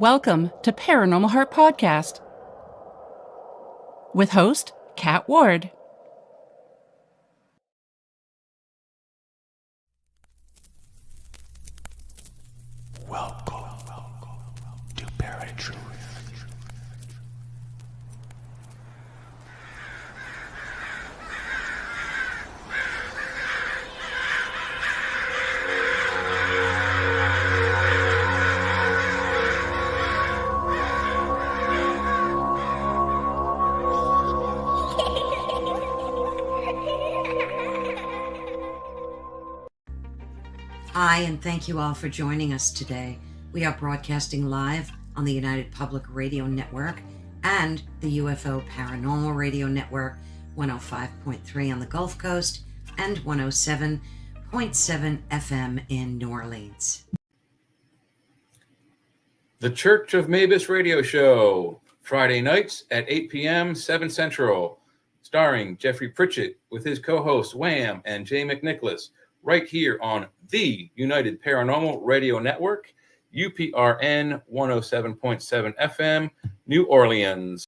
Welcome to Paranormal Heart Podcast with host Kat Ward. Welcome to Paratruth. Hi, and thank you all for joining us today. We are broadcasting live on the United Public Radio Network and the UFO Paranormal Radio Network, 105.3 on the Gulf Coast and 107.7 FM in New Orleans. The Church of Mavis Radio Show, Friday nights at 8 p.m., 7 Central, starring Jeffrey Pritchett with his co-hosts Wham and Jay McNicholas, right here on the United Paranormal Radio Network, UPRN 107.7 FM, New Orleans.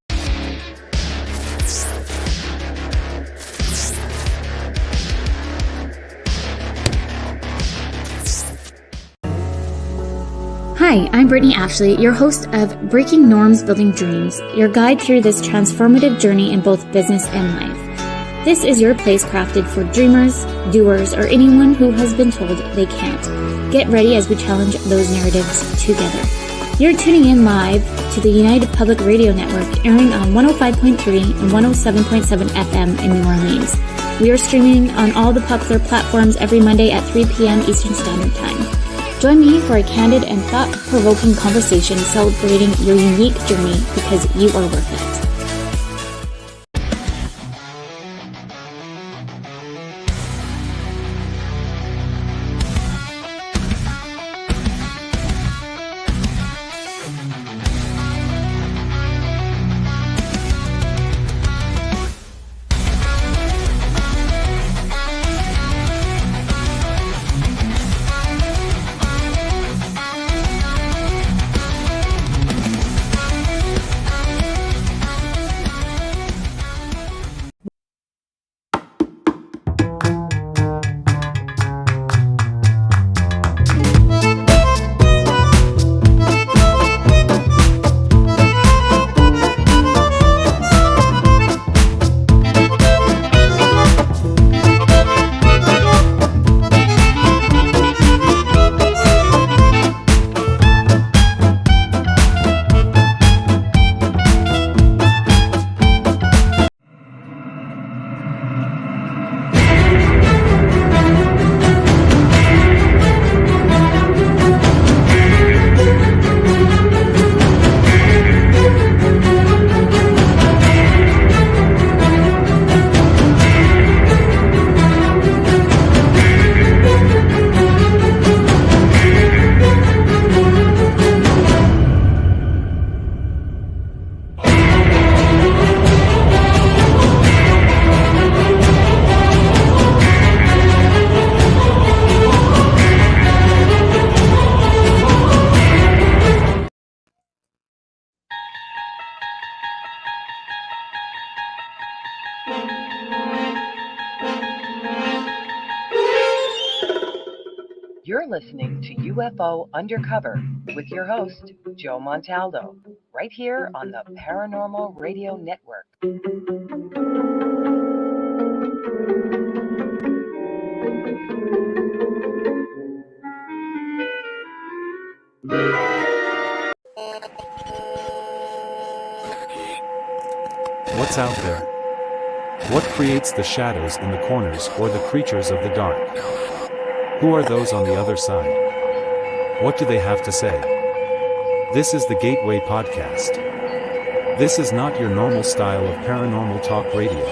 Hi, I'm Brittany Ashley, your host of Breaking Norms, Building Dreams, your guide through this transformative journey in both business and life. This is your place crafted for dreamers, doers, or anyone who has been told they can't. Get ready as we challenge those narratives together. You're tuning in live to the United Public Radio Network, airing on 105.3 and 107.7 FM in New Orleans. We are streaming on all the popular platforms every Monday at 3 p.m. Eastern Standard Time. Join me for a candid and thought-provoking conversation celebrating your unique journey because you are worth it. You're listening to UFO Undercover with your host, Joe Montaldo, right here on the Paranormal Radio Network. What's out there? What creates the shadows in the corners or the creatures of the dark? Who are those on the other side? What do they have to say? This is the Gateway Podcast. This is not your normal style of paranormal talk radio.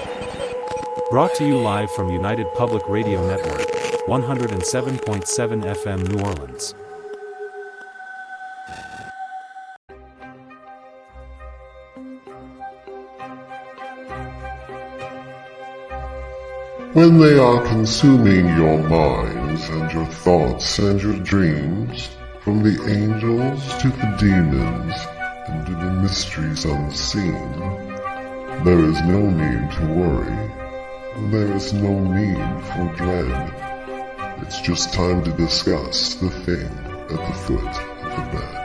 Brought to you live from United Public Radio Network, 107.7 FM New Orleans. When they are consuming your minds and your thoughts and your dreams, From the angels to the demons and to the mysteries unseen, there is no need to worry. There is no need for dread. It's just time to discuss the thing at the foot of the bed.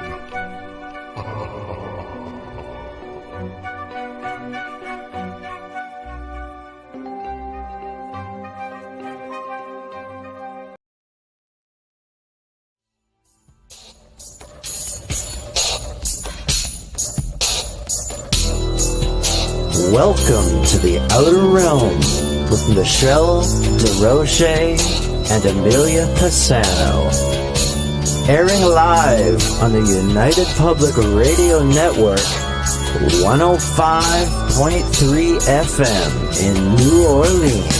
Welcome to the Outer Realm with Michelle DeRoche and Amelia Pisano. Airing live on the United Public Radio Network, 105.3 FM in New Orleans.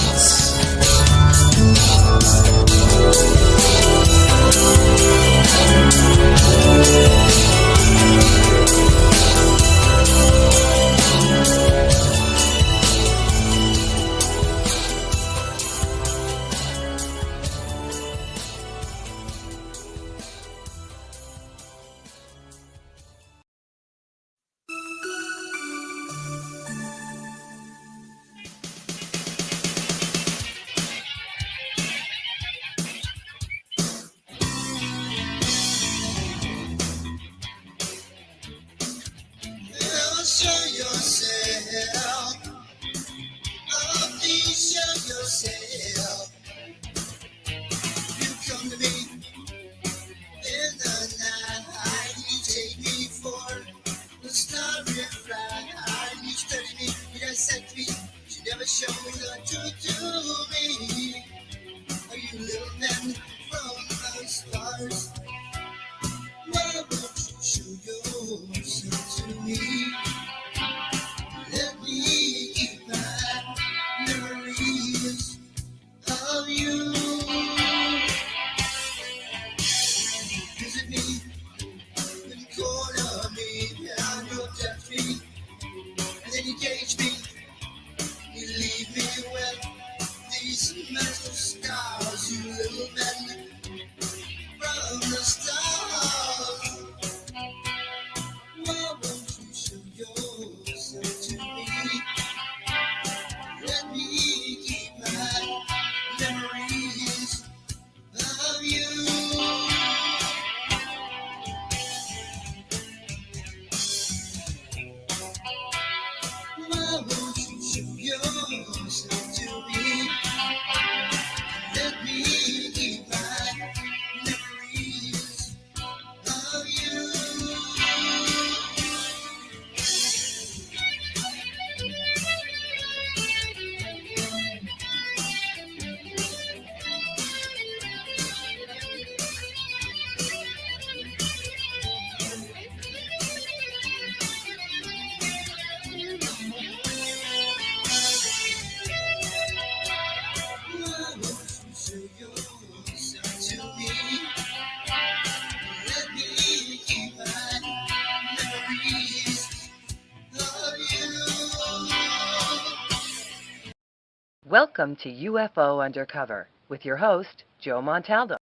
Welcome to UFO Undercover with your host, Joe Montaldo.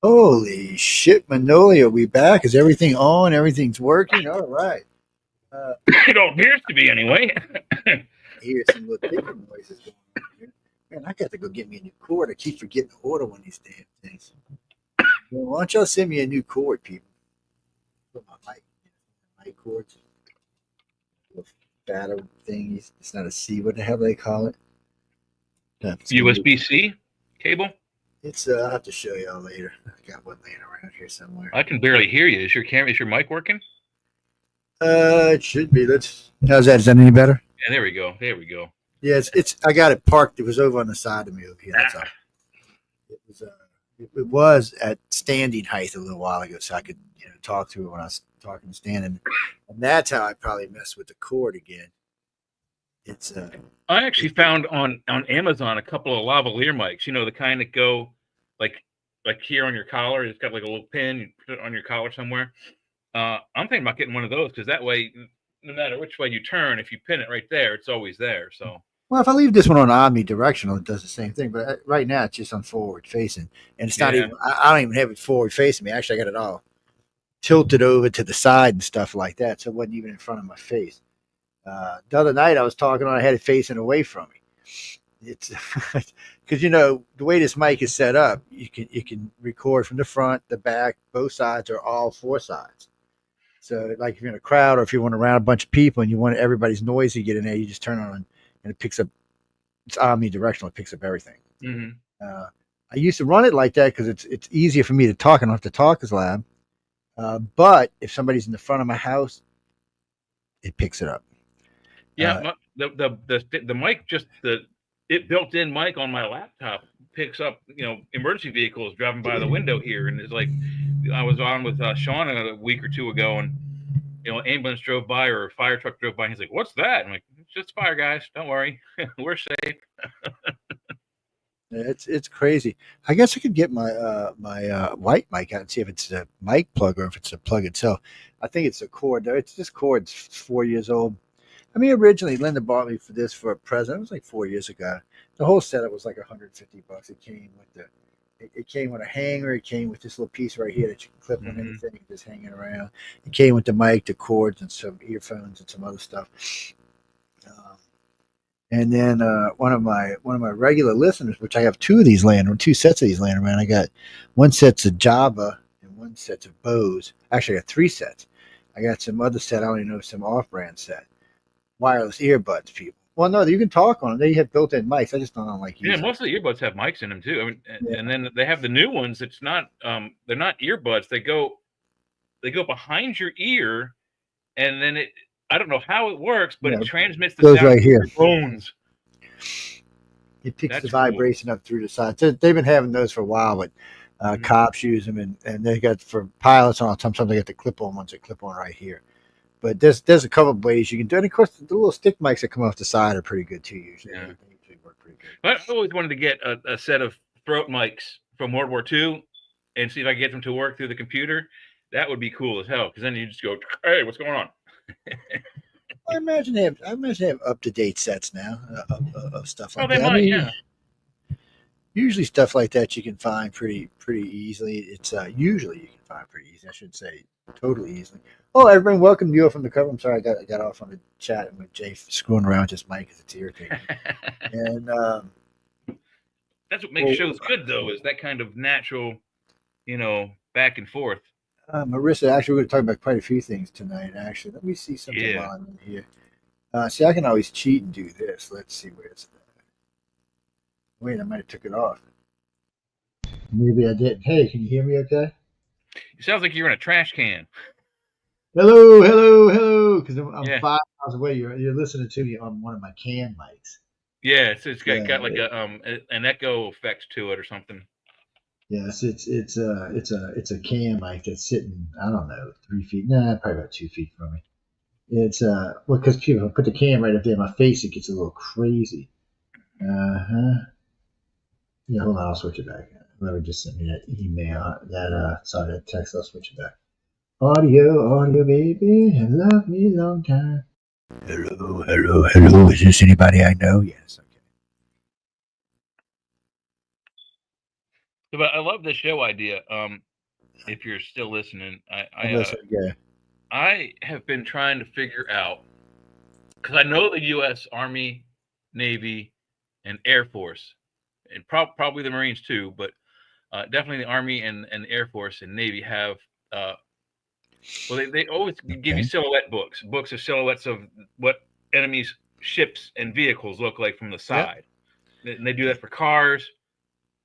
Holy shit, Manoli, are we back? Is everything on? Everything's working? All right. It all appears to be anyway. I hear some little ticking noises going on here. Man, I got to go get me a new cord. I keep forgetting to order one of these damn things. Well, why don't y'all send me a new cord, people? Put my mic cords. Little fatter thingies. It's not a C. What the hell do they call it? USB-C cable? It's I'll have to show y'all later. I got one laying around here somewhere. I can barely hear you. Is your mic working? It should be. How's that? Is that any better? Yeah, there we go. There we go. Yeah, it's. I got it parked. It was over on the side of me over here. That's all. It was at standing height a little while ago, so I could talk to it when I was talking standing, and that's how I probably messed with the cord again. It's I actually found on Amazon a couple of lavalier mics. The kind that go like here on your collar. It's got like a little pin. You put it on your collar somewhere. I'm thinking about getting one of those because that way, no matter which way you turn, if you pin it right there, it's always there. So Well, if I leave this one on omnidirectional, it does the same thing. But right now, it's just on forward facing, and it's not Yeah. even. I don't even have it forward facing me. Actually, I got it all tilted over to the side and stuff like that, so it wasn't even in front of my face. The other night, I was talking on. I had it facing away from me. It's because the way this mic is set up, you can record from the front, the back, both sides, or all four sides. So, like if you're in a crowd or if you want around a bunch of people and you want everybody's noise to get in there, you just turn on and it picks up. It's omnidirectional. It picks up everything. Mm-hmm. I used to run it like that because it's easier for me to talk. I don't have to talk as loud. But if somebody's in the front of my house, it picks it up. Yeah, the mic, just the built-in mic on my laptop picks up, emergency vehicles driving by the window here, and it's like I was on with Sean a week or two ago, and ambulance drove by or a fire truck drove by, and he's like, "What's that?" I'm like, "It's just fire, guys. Don't worry, we're safe." It's crazy. I guess I could get my white mic out and see if it's a mic plug or if it's a plug itself. I think it's a cord though. It's this cord's 4 years old. I mean, originally Linda bought me for this for a present. It was like 4 years ago. The whole setup was like $150. It came with it came with a hanger. It came with this little piece right here that you can clip on anything, just hanging around. It came with the mic, the cords, and some earphones and some other stuff. And then one of my regular listeners, which I have two sets of these laying around. I got one set's of Java and one set's of Bose. Actually, I got three sets. I got some other set. I don't even know, some off-brand set. Wireless earbuds, people. Well, no, you can talk on them. They have built-in mics. I just don't like using. Yeah, most of the earbuds have mics in them too. I mean, and then they have the new ones. It's not they're not earbuds. They go behind your ear, and then I don't know how it works, but it transmits the goes sound right to here. your bones. It picks That's the vibration up through the side. So they've been having those for a while, but cops use them, and they got for pilots on. Sometimes they got the clip-on ones that clip on right here. But there's a couple of ways you can do it. And of course, the little stick mics that come off the side are pretty good too. Usually, Yeah. They usually work pretty good. But I always wanted to get a set of throat mics from World War II and see if I can get them to work through the computer. That would be cool as hell, because then you just go, "Hey, what's going on?" I imagine they have up-to-date sets now of stuff like They that. might, I mean, yeah. Usually stuff like that you can find pretty easily. It's usually you can find pretty easy. I should say totally easily. Oh, everyone, welcome to UFO Undercover. I'm sorry I got off on the chat with Jay screwing around with this mic because it's irritating. And that's what makes shows good, though, is that kind of natural, back and forth. Marissa, actually, we're going to talk about quite a few things tonight. Actually, let me see something while I'm in here. See, I can always cheat and do this. Let's see where it's at. Wait, I might have took it off. Maybe I didn't. Hey, can you hear me okay? It sounds like you're in a trash can. Hello, because I'm 5 miles away. You're listening to me on one of my can mics. Yeah, it's got like an echo effect to it or something. Yes, it's a can mic that's sitting, I don't know, 3 feet. Nah, probably about 2 feet from me. It's because people put the can right up there in my face, it gets a little crazy. Yeah, hold on, I'll switch it back. Whoever just sent me that email, that text, I'll switch it back. Audio, baby, love me long time. Hello. Is this anybody I know? Yes. Okay. But I love the show idea. If you're still listening, I have been trying to figure out, because I know the U.S. Army, Navy, and Air Force, and probably the Marines too, but definitely the Army and Air Force and Navy have. They always give you silhouette books of silhouettes of what enemies' ships and vehicles look like from the side. Yep. And they do that for cars,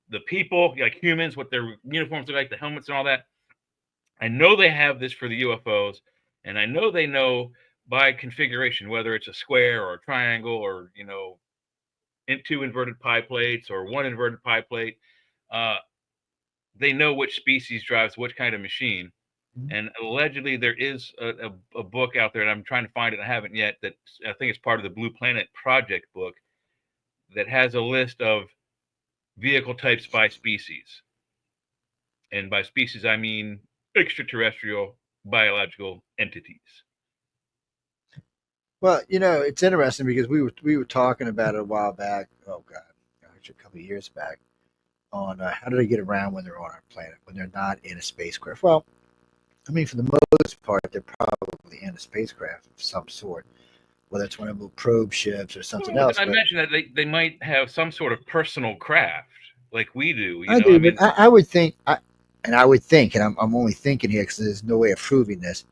the people, like humans, what their uniforms look like, the helmets and all that. I know they have this for the UFOs, and I know they know by configuration, whether it's a square or a triangle or, two inverted pie plates or one inverted pie plate. They know which species drives which kind of machine. And allegedly there is a book out there, and I'm trying to find it. I haven't yet. That I think it's part of the Blue Planet Project book that has a list of vehicle types by species. And by species, I mean extraterrestrial biological entities. Well, it's interesting because we were talking about it a while back. Oh God, actually a couple of years back on how do they get around when they're on our planet when they're not in a spacecraft. Well, I mean, for the most part, they're probably in a spacecraft of some sort, whether it's one of the little probe ships or something Well, else. I But mentioned that they might have some sort of personal craft like we do. I I do, but mean, I would think, I would think, and I'm only thinking here because there's no way of proving this.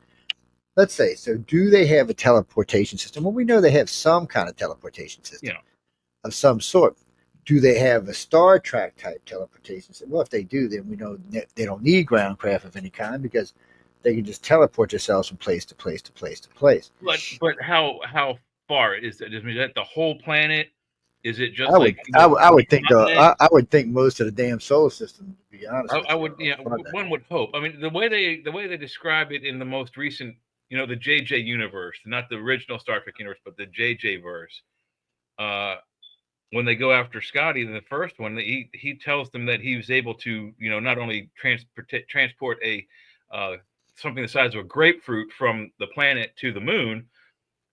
Let's say, so do they have a teleportation system? Well, we know they have some kind of teleportation system of some sort. Do they have a Star Trek type teleportation system? Well, if they do, then we know they don't need ground craft of any kind because they can just teleport themselves from place to place to place to place. but how far is that? Is that the whole planet? Is it just I would, like I would think continent? I would think most of the damn solar system. To be honest with I you, would, are that. one would hope. I mean, the way they describe it in the most recent, the JJ universe, not the original Star Trek universe, but the JJ verse. Uh, when they go after Scotty in the first one, he tells them that he was able to, not only transport a something the size of a grapefruit from the planet to the moon,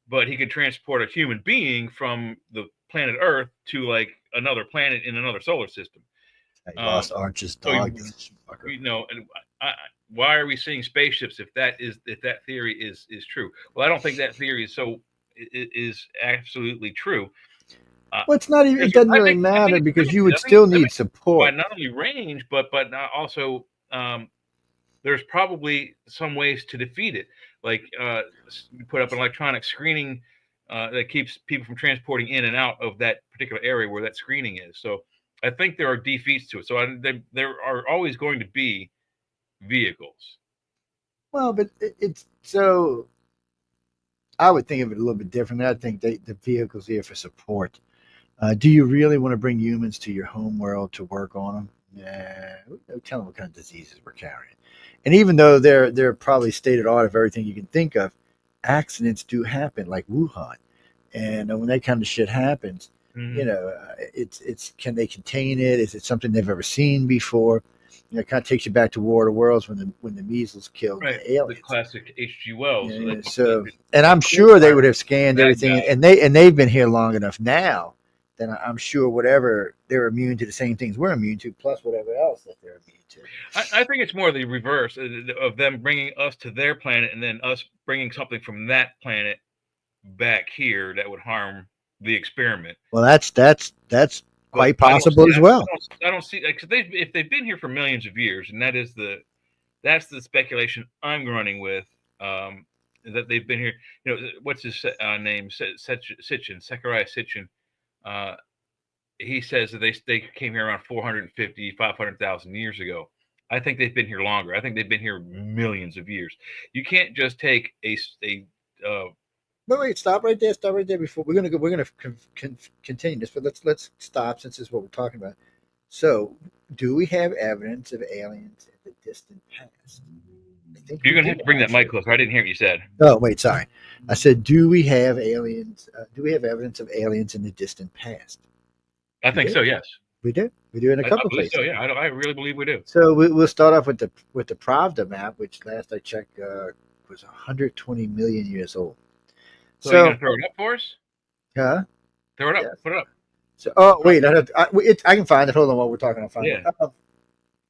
but he could transport a human being from the planet Earth to like another planet in another solar system. I lost Arch's So dog. and why are we seeing spaceships if that theory is true? Well, I don't think that theory is absolutely true. Well, it's not even. It doesn't really matter because you would still need support. Not only range, but also there's probably some ways to defeat it, like put up an electronic screening that keeps people from transporting in and out of that particular area where that screening is. So I think there are defeats to it. So there are always going to be vehicles. Well, but it's so. I would think of it a little bit differently. I think the vehicle's here for support. Do you really want to bring humans to your home world to work on them? Yeah, tell them what kind of diseases we're carrying. And even though they're probably state of the art of everything you can think of, accidents do happen, like Wuhan. And when that kind of shit happens, it's can they contain it? Is it something they've ever seen before? It kind of takes you back to War of the Worlds when the measles killed the aliens. The classic H.G. Wells. Yeah, and I'm sure they would have scanned everything, and they've been here long enough now. Then I'm sure whatever they're immune to the same things we're immune to, plus whatever else that they're immune to. I think it's more the reverse of them bringing us to their planet and then us bringing something from that planet back here that would harm the experiment. Well, that's quite possible as well. I don't see because if they've been here for millions of years, and that's the speculation I'm running with. That they've been here. What's his name? Sitchin, Zechariah Sitchin. He says that they came here around 450, 500,000 years ago. I think they've been here longer. I think they've been here millions of years. You can't just take wait, stop right there. Stop right there. Before we're gonna continue this, but let's stop since this is what we're talking about. So, do we have evidence of aliens in the distant past? You're going to have to bring that mic closer. I didn't hear what you said. Oh, wait, sorry. I said, do we have aliens? Do we have evidence of aliens in the distant past? I think so. Yes, we do. We do in a couple places. So yeah, I really believe we do. So we'll start off with the Pravda map, which last I checked was 120 million years old. So you're going to throw it up for us? Huh? Throw it up. Yes. Put it up. So, wait, I can find it. Hold on, while we're talking, I'll find it.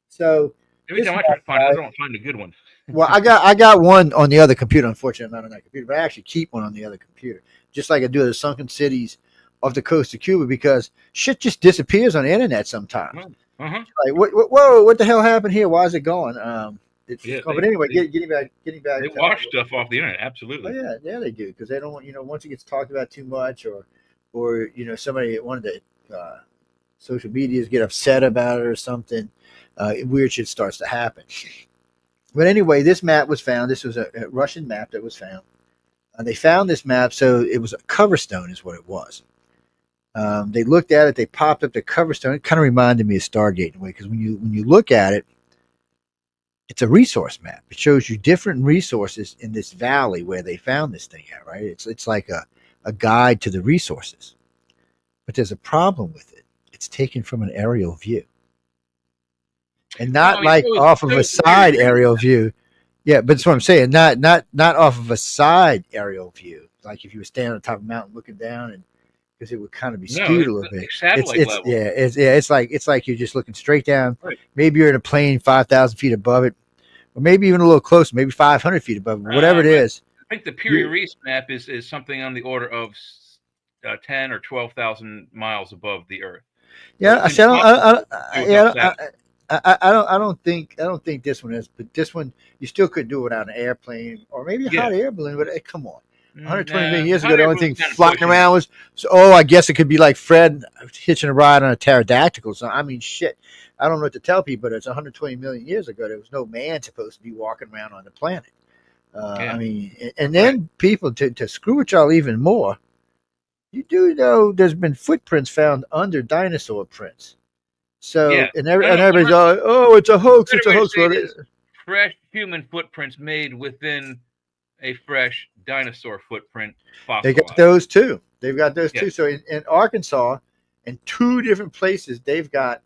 So every time I try to find it, I don't find a good one. Well, I got one on the other computer. Unfortunately, not on that computer, but I actually keep one on the other computer, just like I do the sunken cities off the coast of Cuba, because shit just disappears on the internet sometimes. Uh-huh. Like, whoa, what the hell happened here? Why is it gone? But anyway, getting back. They wash stuff off the internet, absolutely. Oh, yeah, they do, because they don't want, once it gets talked about too much, or somebody one of the social medias get upset about it or something, weird shit starts to happen. But anyway, this map was found. This was a Russian map that was found. They found this map, so it was a cover stone is what it was. They looked at it. They popped up the cover stone. It kind of reminded me of Stargate in a way, because when you look at it, it's a resource map. It shows you different resources in this valley where they found this thing at, right? It's like a guide to the resources. But there's a problem with it. It's taken from an aerial view. And not off of a side aerial view. Yeah, but that's what I'm saying. Not off of a side aerial view, like if you were standing on top of a mountain looking down, and because it would kind of be No, skewed a it's little bit. like satellite It's level. it's like you're just looking straight down. Right. Maybe you're in a plane 5,000 feet above it, or maybe even a little closer, maybe 500 feet above it. Whatever it is, I think the Piri Reis map is something on the order of 10 or 12,000 miles above the Earth. yeah. I It's said I don't think this one is, but this one you still could do it without an airplane or maybe a hot air balloon. But come on, 120 million years ago, the only thing flying around was I guess it could be like Fred hitching a ride on a pterodactyl. So I mean, shit, I don't know what to tell people, but it's 120 million years ago. There was no man supposed to be walking around on the planet. I mean, and then people to screw with y'all even more. You do know there's been footprints found under dinosaur prints. So and everybody's it's a hoax. It's a hoax. Fresh human footprints made within a fresh dinosaur footprint fossilized. They got those too. They've got those too. So in Arkansas, in 2 different places, they've got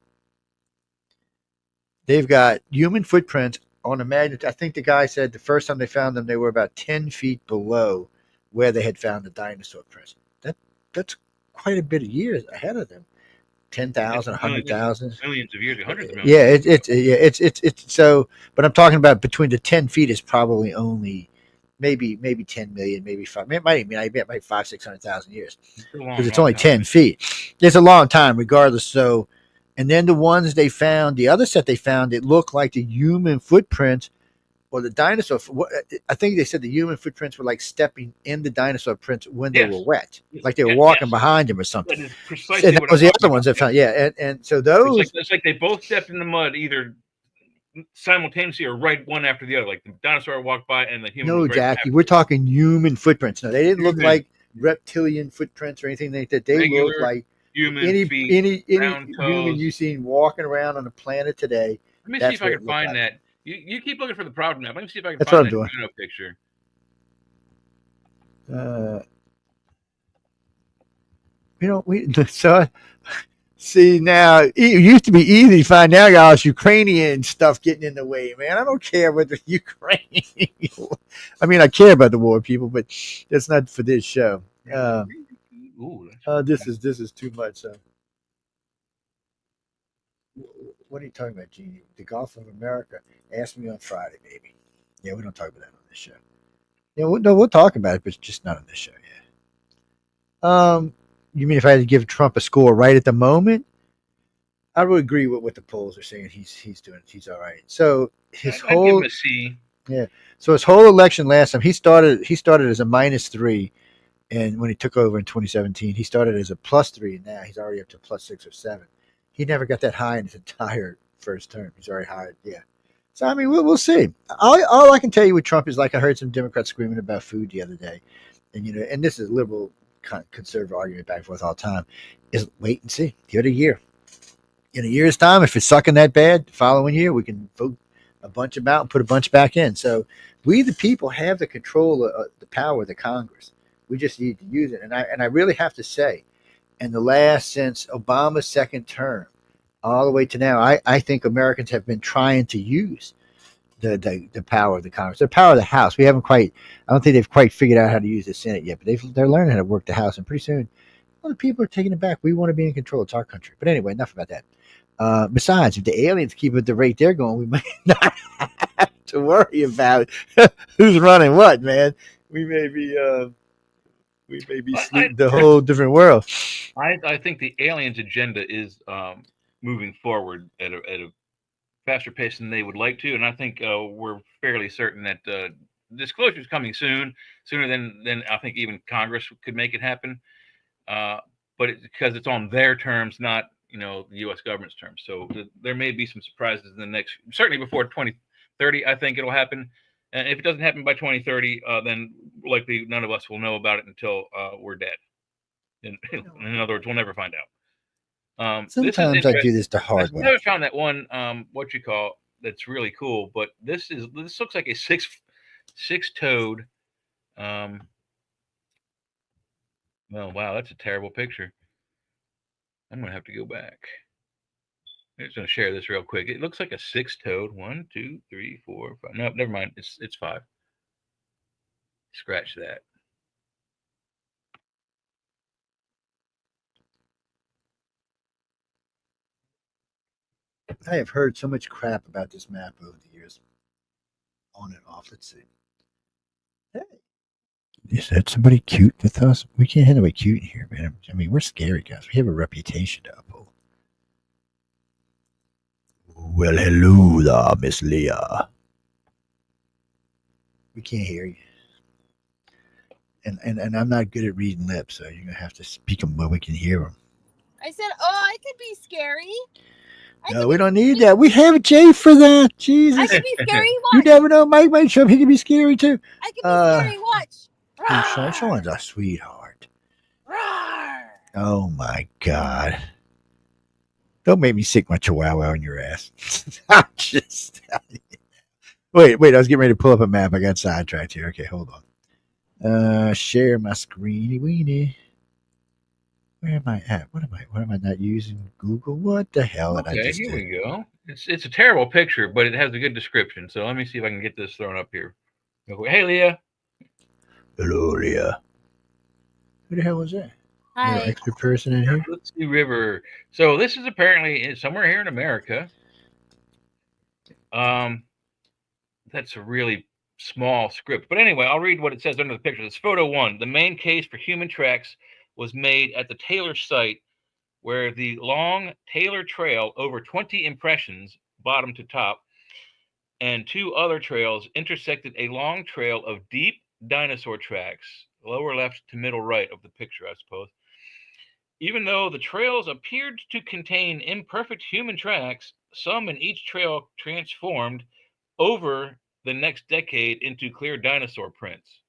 human footprints on a magnet. I think the guy said the first time they found them, they were about 10 feet below where they had found the dinosaur prints. That's quite a bit of years ahead of them. 10,000, 100,000, millions of years, hundreds of millions. Yeah, it's so. But I'm talking about between the 10 feet is probably only maybe 10 million, maybe 5. It might be 500,000-600,000 years because it's only 10 feet. It's a long time, regardless. So, and then the ones they found, the other set they found, it looked like the human footprints or the dinosaur. I think they said the human footprints were like stepping in the dinosaur prints when they were wet, like they were walking behind them or something. That is precisely and that was the other ones that found. Yeah, and so those. It's like they both stepped in the mud either simultaneously or right one after the other. Like the dinosaur walked by and the human. No, Jackie, we're talking human footprints. No, they didn't look like reptilian footprints or anything like that. They look like any human you've seen walking around on the planet today. Let me see if I can find that. You keep looking for the problem map. Let me see if I can That's find what I'm that doing. picture. So see now it used to be easy to find out guys Ukrainian stuff getting in the way, man. I don't care about the Ukraine. I mean, I care about the war people, but that's not for this show. This is too much. What are you talking about, Jeannie? The Gulf of America. Ask me on Friday, baby. Yeah, we don't talk about that on this show. Yeah, we'll talk about it, but it's just not on this show. Yeah. You mean if I had to give Trump a score right at the moment? I would agree with what the polls are saying. He's doing. He's all right. So his I'd give him a C. Yeah. So his whole election last time, he started as a -3, and when he took over in 2017, he started as a +3, and now he's already up to +6 or 7. He never got that high in his entire first term. He's already high. Yeah. So I mean, we'll see. All I can tell you with Trump is, like, I heard some Democrats screaming about food the other day, and and this is liberal conservative argument back and forth all the time, is wait and see. Give it a year. In a year's time, if it's sucking that bad, the following year we can vote a bunch of them out and put a bunch back in. So we, the people, have the control of the power of the Congress. We just need to use it. And I really have to say, in the last, since Obama's second term, all the way to now, I think Americans have been trying to use the power of the Congress, the power of the House. I don't think they've quite figured out how to use the Senate yet, but they're learning how to work the House, and pretty soon, the people are taking it back. We want to be in control. It's our country. But anyway, enough about that. Besides, if the aliens keep at the rate they're going, we might not have to worry about who's running what, man. We may be sleeping the whole different world. I think the aliens' agenda is moving forward at a faster pace than they would like to, and I think we're fairly certain that disclosure is coming sooner than I think even Congress could make it happen. But because it's on their terms, not the U.S. government's terms. So there may be some surprises in the next, certainly before 2030. I think it'll happen, and if it doesn't happen by 2030, then likely none of us will know about it until we're dead. In other words, we'll never find out. Sometimes I do this the hard way. I've never found that one that's really cool, but this looks like a six-toed. Well, wow, that's a terrible picture. I'm gonna have to go back. I'm just going to share this real quick. It looks like a six-toed. 1, 2, 3, 4, 5. No, never mind. It's 5. Scratch that. I have heard so much crap about this map over the years. On and off. Let's see. Hey. Is that somebody cute with us? We can't have anybody cute in here, man. I mean, we're scary guys. We have a reputation to uphold. Well, hello there, Miss Leah. We can't hear you. And I'm not good at reading lips, so you're going to have to speak them where we can hear them. I said, I could be scary. No, we don't need that. We have Jay for that. Jesus. I could be scary. Watch. You never know. Mike might show up. He can be scary, too. I could be scary. Watch. Sean's a sweetheart. Roar. Oh, my God. Don't make me stick my chihuahua on your ass. I'm just Wait, I was getting ready to pull up a map. I got sidetracked here. Okay, hold on. Share my screeny weenie. Where am I at? What am I not using? Google? What the hell did I just here do? we go. It's a terrible picture, but it has a good description. So let me see if I can get this thrown up here. Hey, Leah. Hello, Leah. Who the hell was that? Hi. No extra person in here? Let's see, River. So this is apparently somewhere here in America. That's a really small script. But anyway, I'll read what it says under the picture. It's photo 1. The main case for human tracks was made at the Taylor site, where the long Taylor Trail, over 20 impressions, bottom to top, and 2 other trails intersected a long trail of deep dinosaur tracks, lower left to middle right of the picture, I suppose. Even though the trails appeared to contain imperfect human tracks, some in each trail transformed over the next decade into clear dinosaur prints.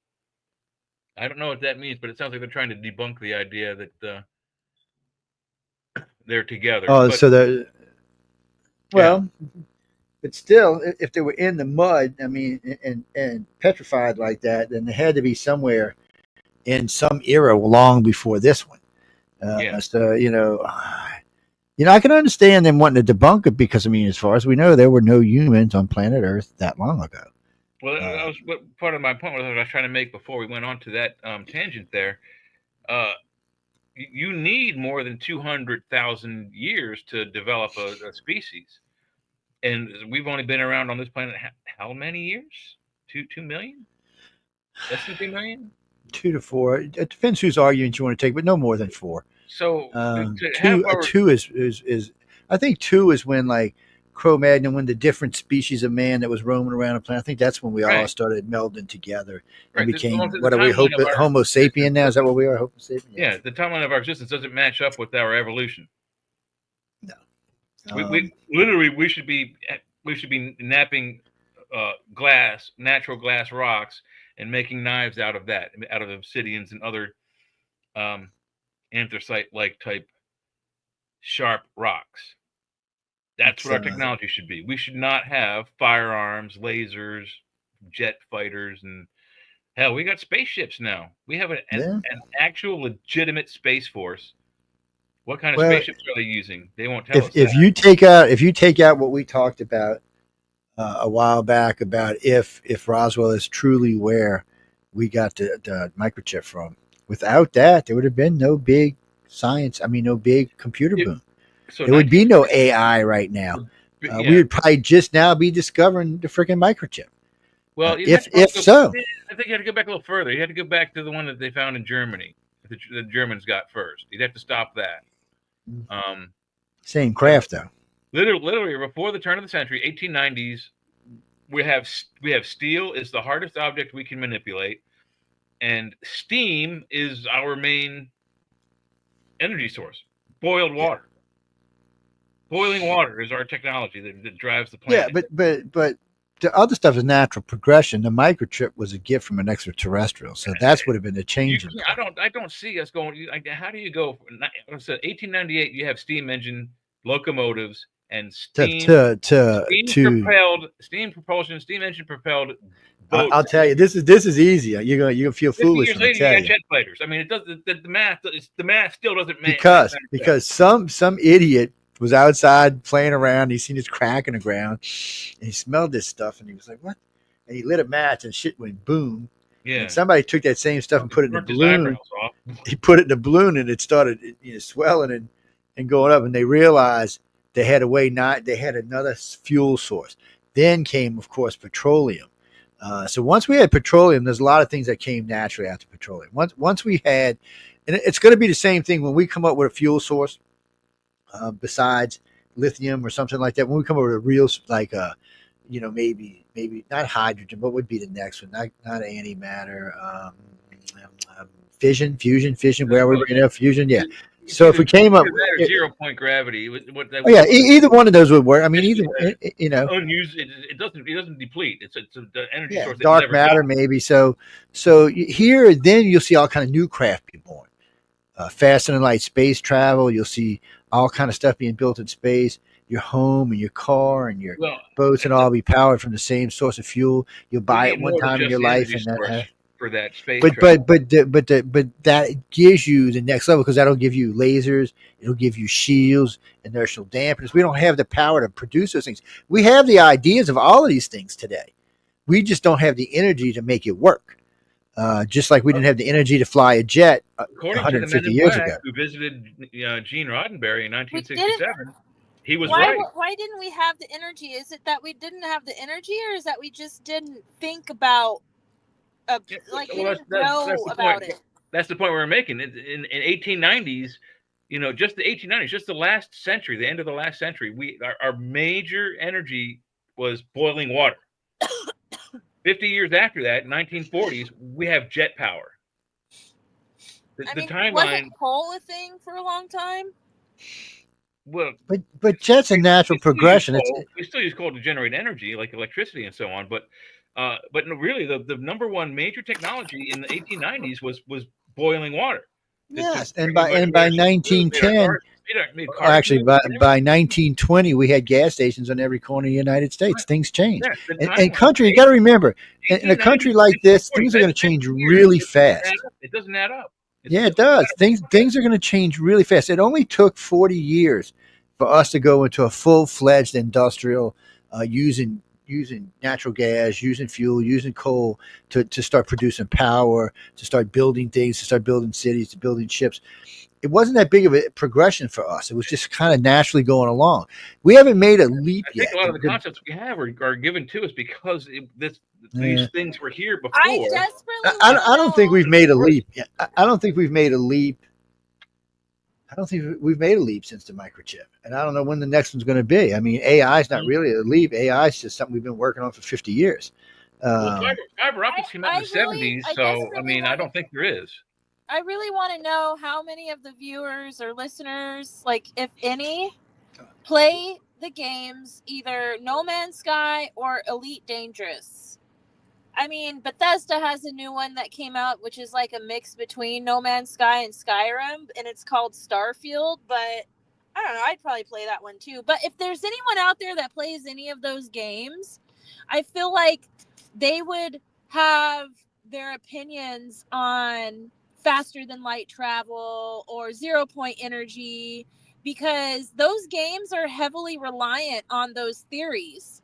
I don't know what that means, but it sounds like they're trying to debunk the idea that they're together. Oh, but, but still, if they were in the mud, I mean, and petrified like that, then they had to be somewhere in some era long before this one. So, I can understand them wanting to debunk it because, I mean, as far as we know, there were no humans on planet Earth that long ago. Well, that was what part of my point was I was trying to make before we went on to that tangent there. You need more than 200,000 years to develop a species. And we've only been around on this planet how many years? 2 million? Less than 2 million? 2 to 4. It depends whose argument you want to take, but no more than 4. So two is I think 2 is when like Cro-Magnon, when the different species of man that was roaming around the planet. I think that's when we all started melding together and became what are we? Homo sapien now? Is that what we are? Homo sapien? Yeah, the timeline of our existence doesn't match up with our evolution. No. We should be napping natural glass rocks and making knives out of obsidians and other anthracite-like type sharp rocks. That's what our technology should be. We should not have firearms, lasers, jet fighters, and hell, we got spaceships now. We have an actual legitimate space force. What kind of spaceships are they using? They won't tell us. If you take out what we talked about a while back about if Roswell is truly where we got the microchip from, without that, there would have been no big science. I mean, no big computer boom. So there would be no AI right now. We would probably just now be discovering the freaking microchip. Well, if so, I think you had to go back a little further. You had to go back to the one that they found in Germany. The Germans got first. You'd have to stop that. Same craft though. Literally before the turn of the century, 1890s, we have steel is the hardest object we can manipulate, and steam is our main energy source. Boiled water. Boiling water is our technology that drives the planet. Yeah, but the other stuff is natural progression. The microchip was a gift from an extraterrestrial, so that's would have been the change. I don't see us going. How do you go? I said 1898. You have steam engine locomotives and steam propulsion, steam engine propelled boats. I'll tell you, this is easy. You're gonna feel foolish when I tell you. Jet fighters. I mean, it does. The math still doesn't make because some idiot was outside playing around. He seen this crack in the ground, and he smelled this stuff, and he was like, "What?" And he lit a match, and shit went boom. Yeah. And somebody took that same stuff and put it in a Burnt his balloon. eyebrows off. He put it in a balloon, and it started swelling and going up. And they realized they had they had another fuel source. Then came, of course, petroleum. So once we had petroleum, there's a lot of things that came naturally after petroleum. Once we had, and it's going to be the same thing when we come up with a fuel source besides lithium or something like that. When we come up with a real, like maybe not hydrogen, what would be the next one? Not antimatter, fission, where we bring up fusion, yeah. So if we came up, 0-point gravity. Either one of those would work. I mean, unused. It doesn't deplete. It's the energy source. Dark matter, maybe. So here, then you'll see all kind of new craft be born. Faster than light space travel. You'll see all kind of stuff being built in space. Your home and your car and your boats and all be powered from the same source of fuel. You'll buy it one time in your life, and that. For that space, but that gives you the next level, because that'll give you lasers, it'll give you shields, inertial dampeners. We don't have the power to produce those things. We have the ideas of all of these things today. We just don't have the energy to make it work. Just like we didn't have the energy to fly a jet 150 years ago. Who visited Gene Roddenberry in 1967? He was right. Why didn't we have the energy? Is it that we didn't have the energy, or is that we just didn't think about? That's the point we're making. In 1890s, just the 1890s, just the last century, the end of the last century, our major energy was boiling water. 50 years after that, 1940s, we have jet power. The timeline. Wasn't coal a thing for a long time? Well, but jet's a natural progression. We still use coal to generate energy, like electricity and so on, but no, really, the number one major technology in the 1890s was boiling water. Yes, and by 1910, actually by 1920, we had gas stations on every corner of the United States. Things changed, and country. You got to remember, in a country like this, things are going to change really fast. It doesn't add up. It does. Things are going to change really fast. It only took 40 years for us to go into a full-fledged industrial using natural gas, using fuel, using coal to start producing power, to start building things, to start building cities, to building ships. It wasn't that big of a progression for us. It was just kind of naturally going along. We haven't made a leap yet. I think a lot of the concepts we have are given to us because these things were here before. I don't think we've made a leap. I don't think we've made a leap. I don't think we've made a leap since the microchip, and I don't know when the next one's going to be. I mean, AI is not really a leap. AI is just something we've been working on for 50 years. Fiber optics came out in the 70s, so I don't think there is. I really want to know how many of the viewers or listeners, like if any, play the games either No Man's Sky or Elite Dangerous. I mean, Bethesda has a new one that came out, which is like a mix between No Man's Sky and Skyrim, and it's called Starfield, but I don't know, I'd probably play that one too. But if there's anyone out there that plays any of those games, I feel like they would have their opinions on faster than light travel or 0-point energy, because those games are heavily reliant on those theories.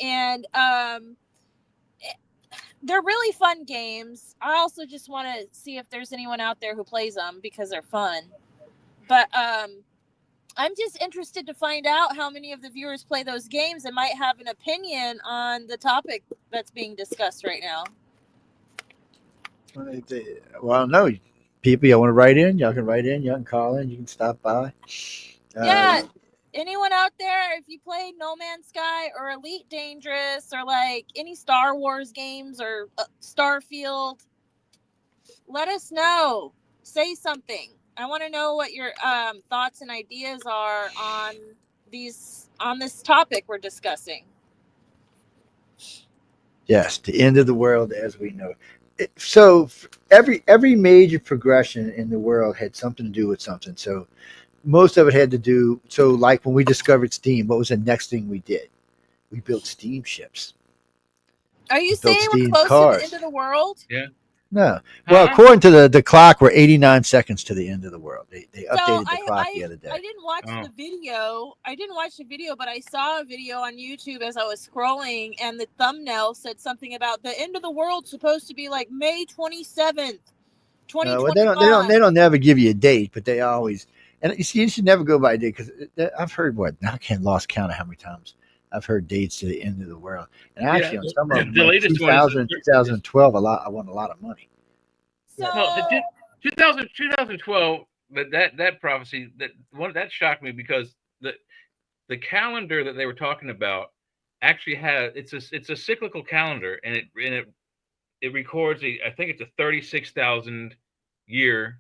And they're really fun games. I also just want to see if there's anyone out there who plays them because they're fun. But I'm just interested to find out how many of the viewers play those games and might have an opinion on the topic that's being discussed right now. Well, no, people, y'all want to write in? Y'all can write in. Y'all can call in. You can stop by. Yeah. Anyone out there, if you played No Man's Sky or Elite Dangerous or like any Star Wars games or Starfield, let us know. Say something. I want to know what your thoughts and ideas are on this topic we're discussing. Yes, the end of the world as we know it. So every major progression in the world had something to do with something. So most of it had to do. So like when we discovered steam, what was the next thing we did? We built steamships. Are you saying we're close to the end of the world? Yeah. No. Well, according to the clock, we're 89 seconds to the end of the world. They updated the clock the other day. I didn't watch the video. I didn't watch the video, but I saw a video on YouTube as I was scrolling, and the thumbnail said something about the end of the world supposed to be like May 27th, 2025. Well, they don't never give you a date, but they always. And you see, you should never go by a date because I've heard I can't lost count of how many times I've heard dates to the end of the world. And actually, on some of them, the latest 2000, one is 2012, I won a lot of money. So, well, 2012, but that prophecy that shocked me because the calendar that they were talking about actually has it's a cyclical calendar, and it records I think it's a 36,000 year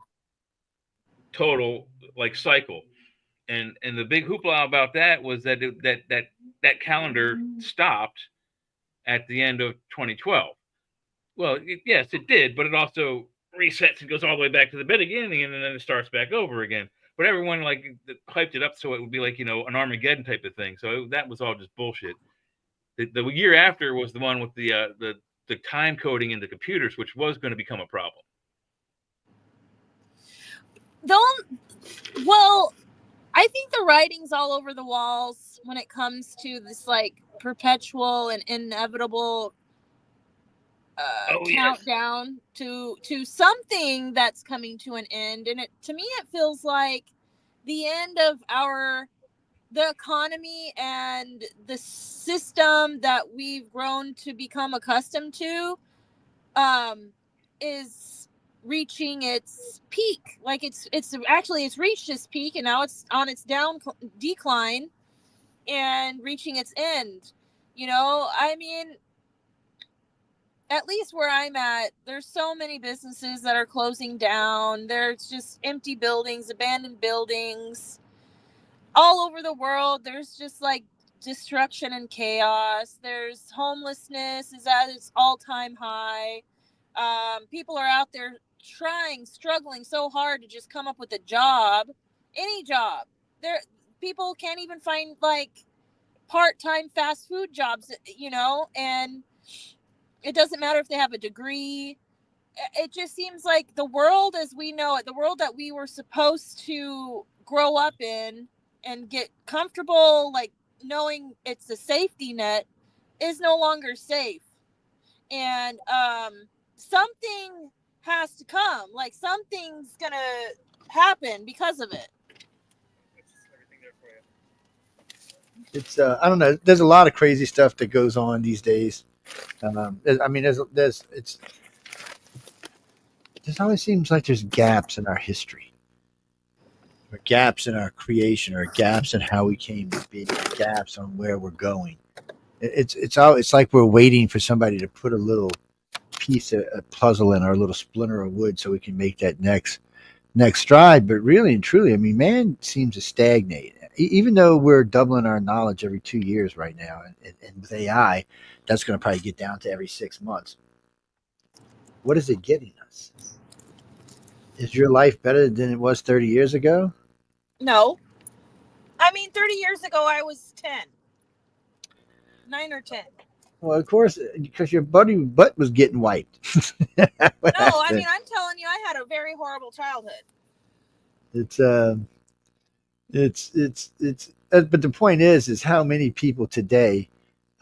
total like cycle, and the big hoopla about that was that that calendar stopped at the end of 2012. Well, yes, it did, but it also resets and goes all the way back to the beginning, and then it starts back over again. But everyone like hyped it up so it would be like an Armageddon type of thing. So that was all just bullshit. The year after was the one with the time coding in the computers, which was going to become a problem. Well, I think the writing's all over the walls when it comes to this like perpetual and inevitable countdown to something that's coming to an end, and to me it feels like the end of the economy and the system that we've grown to become accustomed to is reaching its peak. Like it's reached its peak, and now it's on its decline and reaching its end. I mean, at least where I'm at, there's so many businesses that are closing down. There's just empty buildings, abandoned buildings all over the world. There's just like destruction and chaos. There's homelessness is at its all-time high. People are out there struggling so hard to just come up with a job, any job. People can't even find like part-time fast food jobs, and it doesn't matter if they have a degree. It just seems like the world as we know it, the world that we were supposed to grow up in and get comfortable, like knowing it's a safety net, is no longer safe. And something has to come. Like something's going to happen because of it. It's I don't know. There's a lot of crazy stuff that goes on these days. I mean, there always seems like there's gaps in our history, or gaps in our creation, or gaps in how we came to be, gaps on where we're going. It's like we're waiting for somebody to put a little piece of a puzzle in, or a little splinter of wood, so we can make that next stride. But really and truly, I mean, man seems to stagnate. Even though we're doubling our knowledge every 2 years right now, and with AI, that's going to probably get down to every 6 months. What is it getting us? Is your life better than it was 30 years ago? No. I mean, 30 years ago, I was 10. 9 or 10. Well, of course, because your butt was getting wiped. No, I mean, I'm telling you, I had a very horrible childhood. But the point is how many people today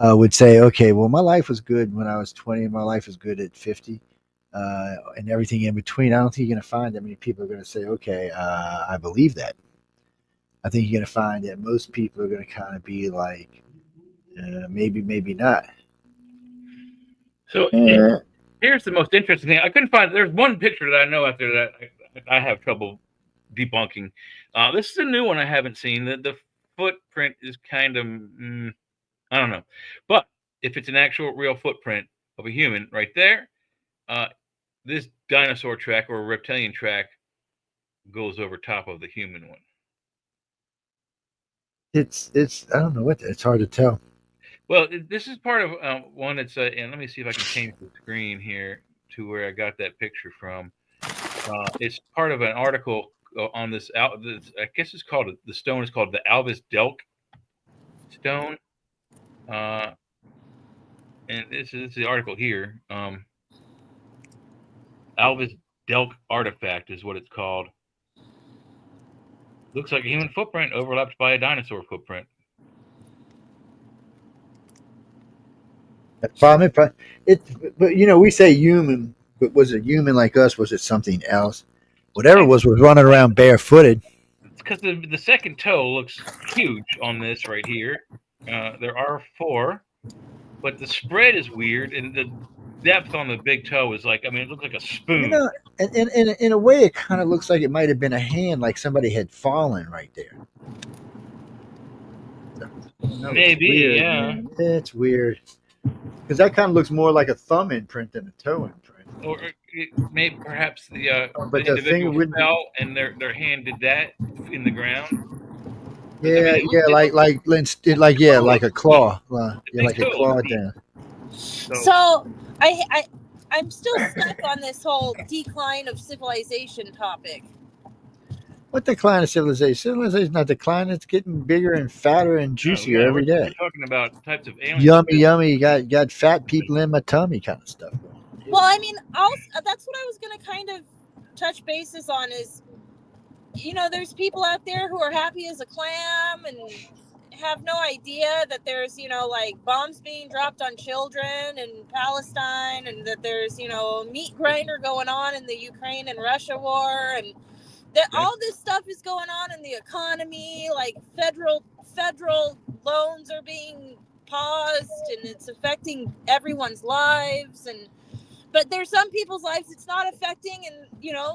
would say, okay, well, my life was good when I was 20, and my life is good at 50, and everything in between. I don't think you're going to find that many people are going to say, okay, I believe that. I think you're going to find that most people are going to kind of be like, maybe, maybe not. So here's the most interesting thing. I couldn't find. There's one picture that I know out there that I have trouble debunking. This is a new one I haven't seen. The footprint is kind of I don't know, but if it's an actual real footprint of a human right there, this dinosaur track or reptilian track goes over top of the human one. It's I don't know what it's hard to tell. Well, this is part of one that's and let me see if I can change the screen here to where I got that picture from. It's part of an article on this. I guess it's called the stone is called the Alvis Delk stone, and this is the article here. Alvis Delk artifact is what it's called. Looks like a human footprint overlapped by a dinosaur footprint. That problem, but we say human, but was it human like us? Was it something else? Whatever it was running around barefooted. It's because the second toe looks huge on this right here. There are 4, but the spread is weird, and the depth on the big toe is like, it looks like a spoon. And in a way, it kind of looks like it might have been a hand, like somebody had fallen right there. Maybe, weird, yeah. Man. It's weird. Because that kind of looks more like a thumb imprint than a toe imprint. Or maybe perhaps the individual fell and their hand did that in the ground. Yeah, like a claw. Like a claw down. So I'm still stuck on this whole decline of civilization topic. What decline of civilization? Civilization's not declining. It's getting bigger and fatter and juicier every day. We're talking about types of aliens. Yummy. Got fat people in my tummy kind of stuff. Well, that's what I was going to kind of touch bases on is, there's people out there who are happy as a clam and have no idea that there's, like bombs being dropped on children in Palestine, and that there's, a meat grinder going on in the Ukraine and Russia war, and that all this stuff is going on in the economy, like federal loans are being paused, and it's affecting everyone's lives, but there's some people's lives it's not affecting, and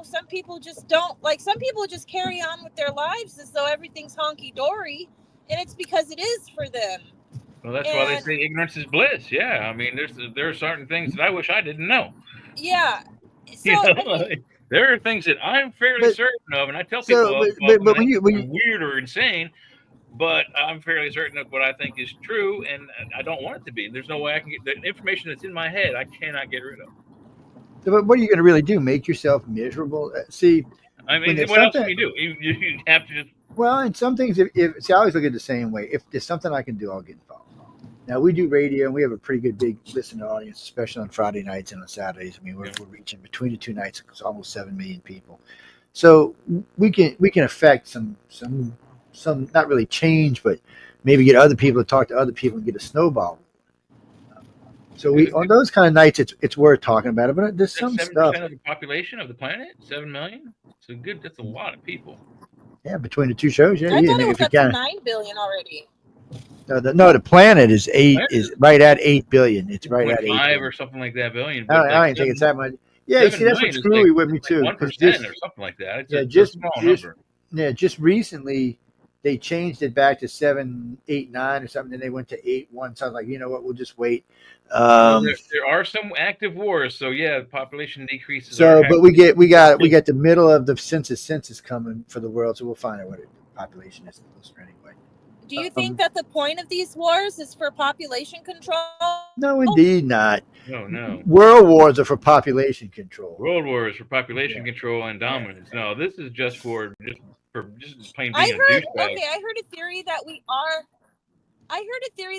some people just don't, like, some people just carry on with their lives as though everything's honky-dory, and it's because it is for them. Well, that's why they say ignorance is bliss. Yeah, there are certain things that I wish I didn't know. Yeah. So there are things that I'm fairly certain of, and I tell people, but when you weird or insane, but I'm fairly certain of what I think is true, and I don't want it to be. There's no way I can get the information that's in my head. I cannot get rid of. But what are you going to really do? Make yourself miserable? See, what else can you do? You have to just. Well, and some things, I always look at it the same way. If there's something I can do, I'll get involved. Now, we do radio, and we have a pretty good big listener audience, especially on Friday nights and on Saturdays. We're reaching between the 2 nights, it's almost 7 million people. So we can affect some not really change, but maybe get other people to talk to other people and get a snowball. So on those kind of nights, it's worth talking about it. But there's some 7% stuff. 7% of the population of the planet, 7 million. So good. That's a lot of people. Yeah, between the 2 shows. Yeah, I thought it was up to 9 billion already. No, the planet is right at 8 billion. It's right at 8 5 or something like that billion. I don't think it's that much. Yeah, you see, that's what's screwy with me too. 1% or something like that. It's a small number. Just recently they changed it back to 789 or something. Then they went to 81. So I was like, you know what? We'll just wait. There are some active wars, so yeah, population decreases. So, but we get the middle of the census coming for the world, so we'll find out what the population is anyway. Do you think that the point of these wars is for population control? No, indeed not. No. World wars are for population control. World wars for population control and dominance. No, this is just for plain being a douchebag. I heard a theory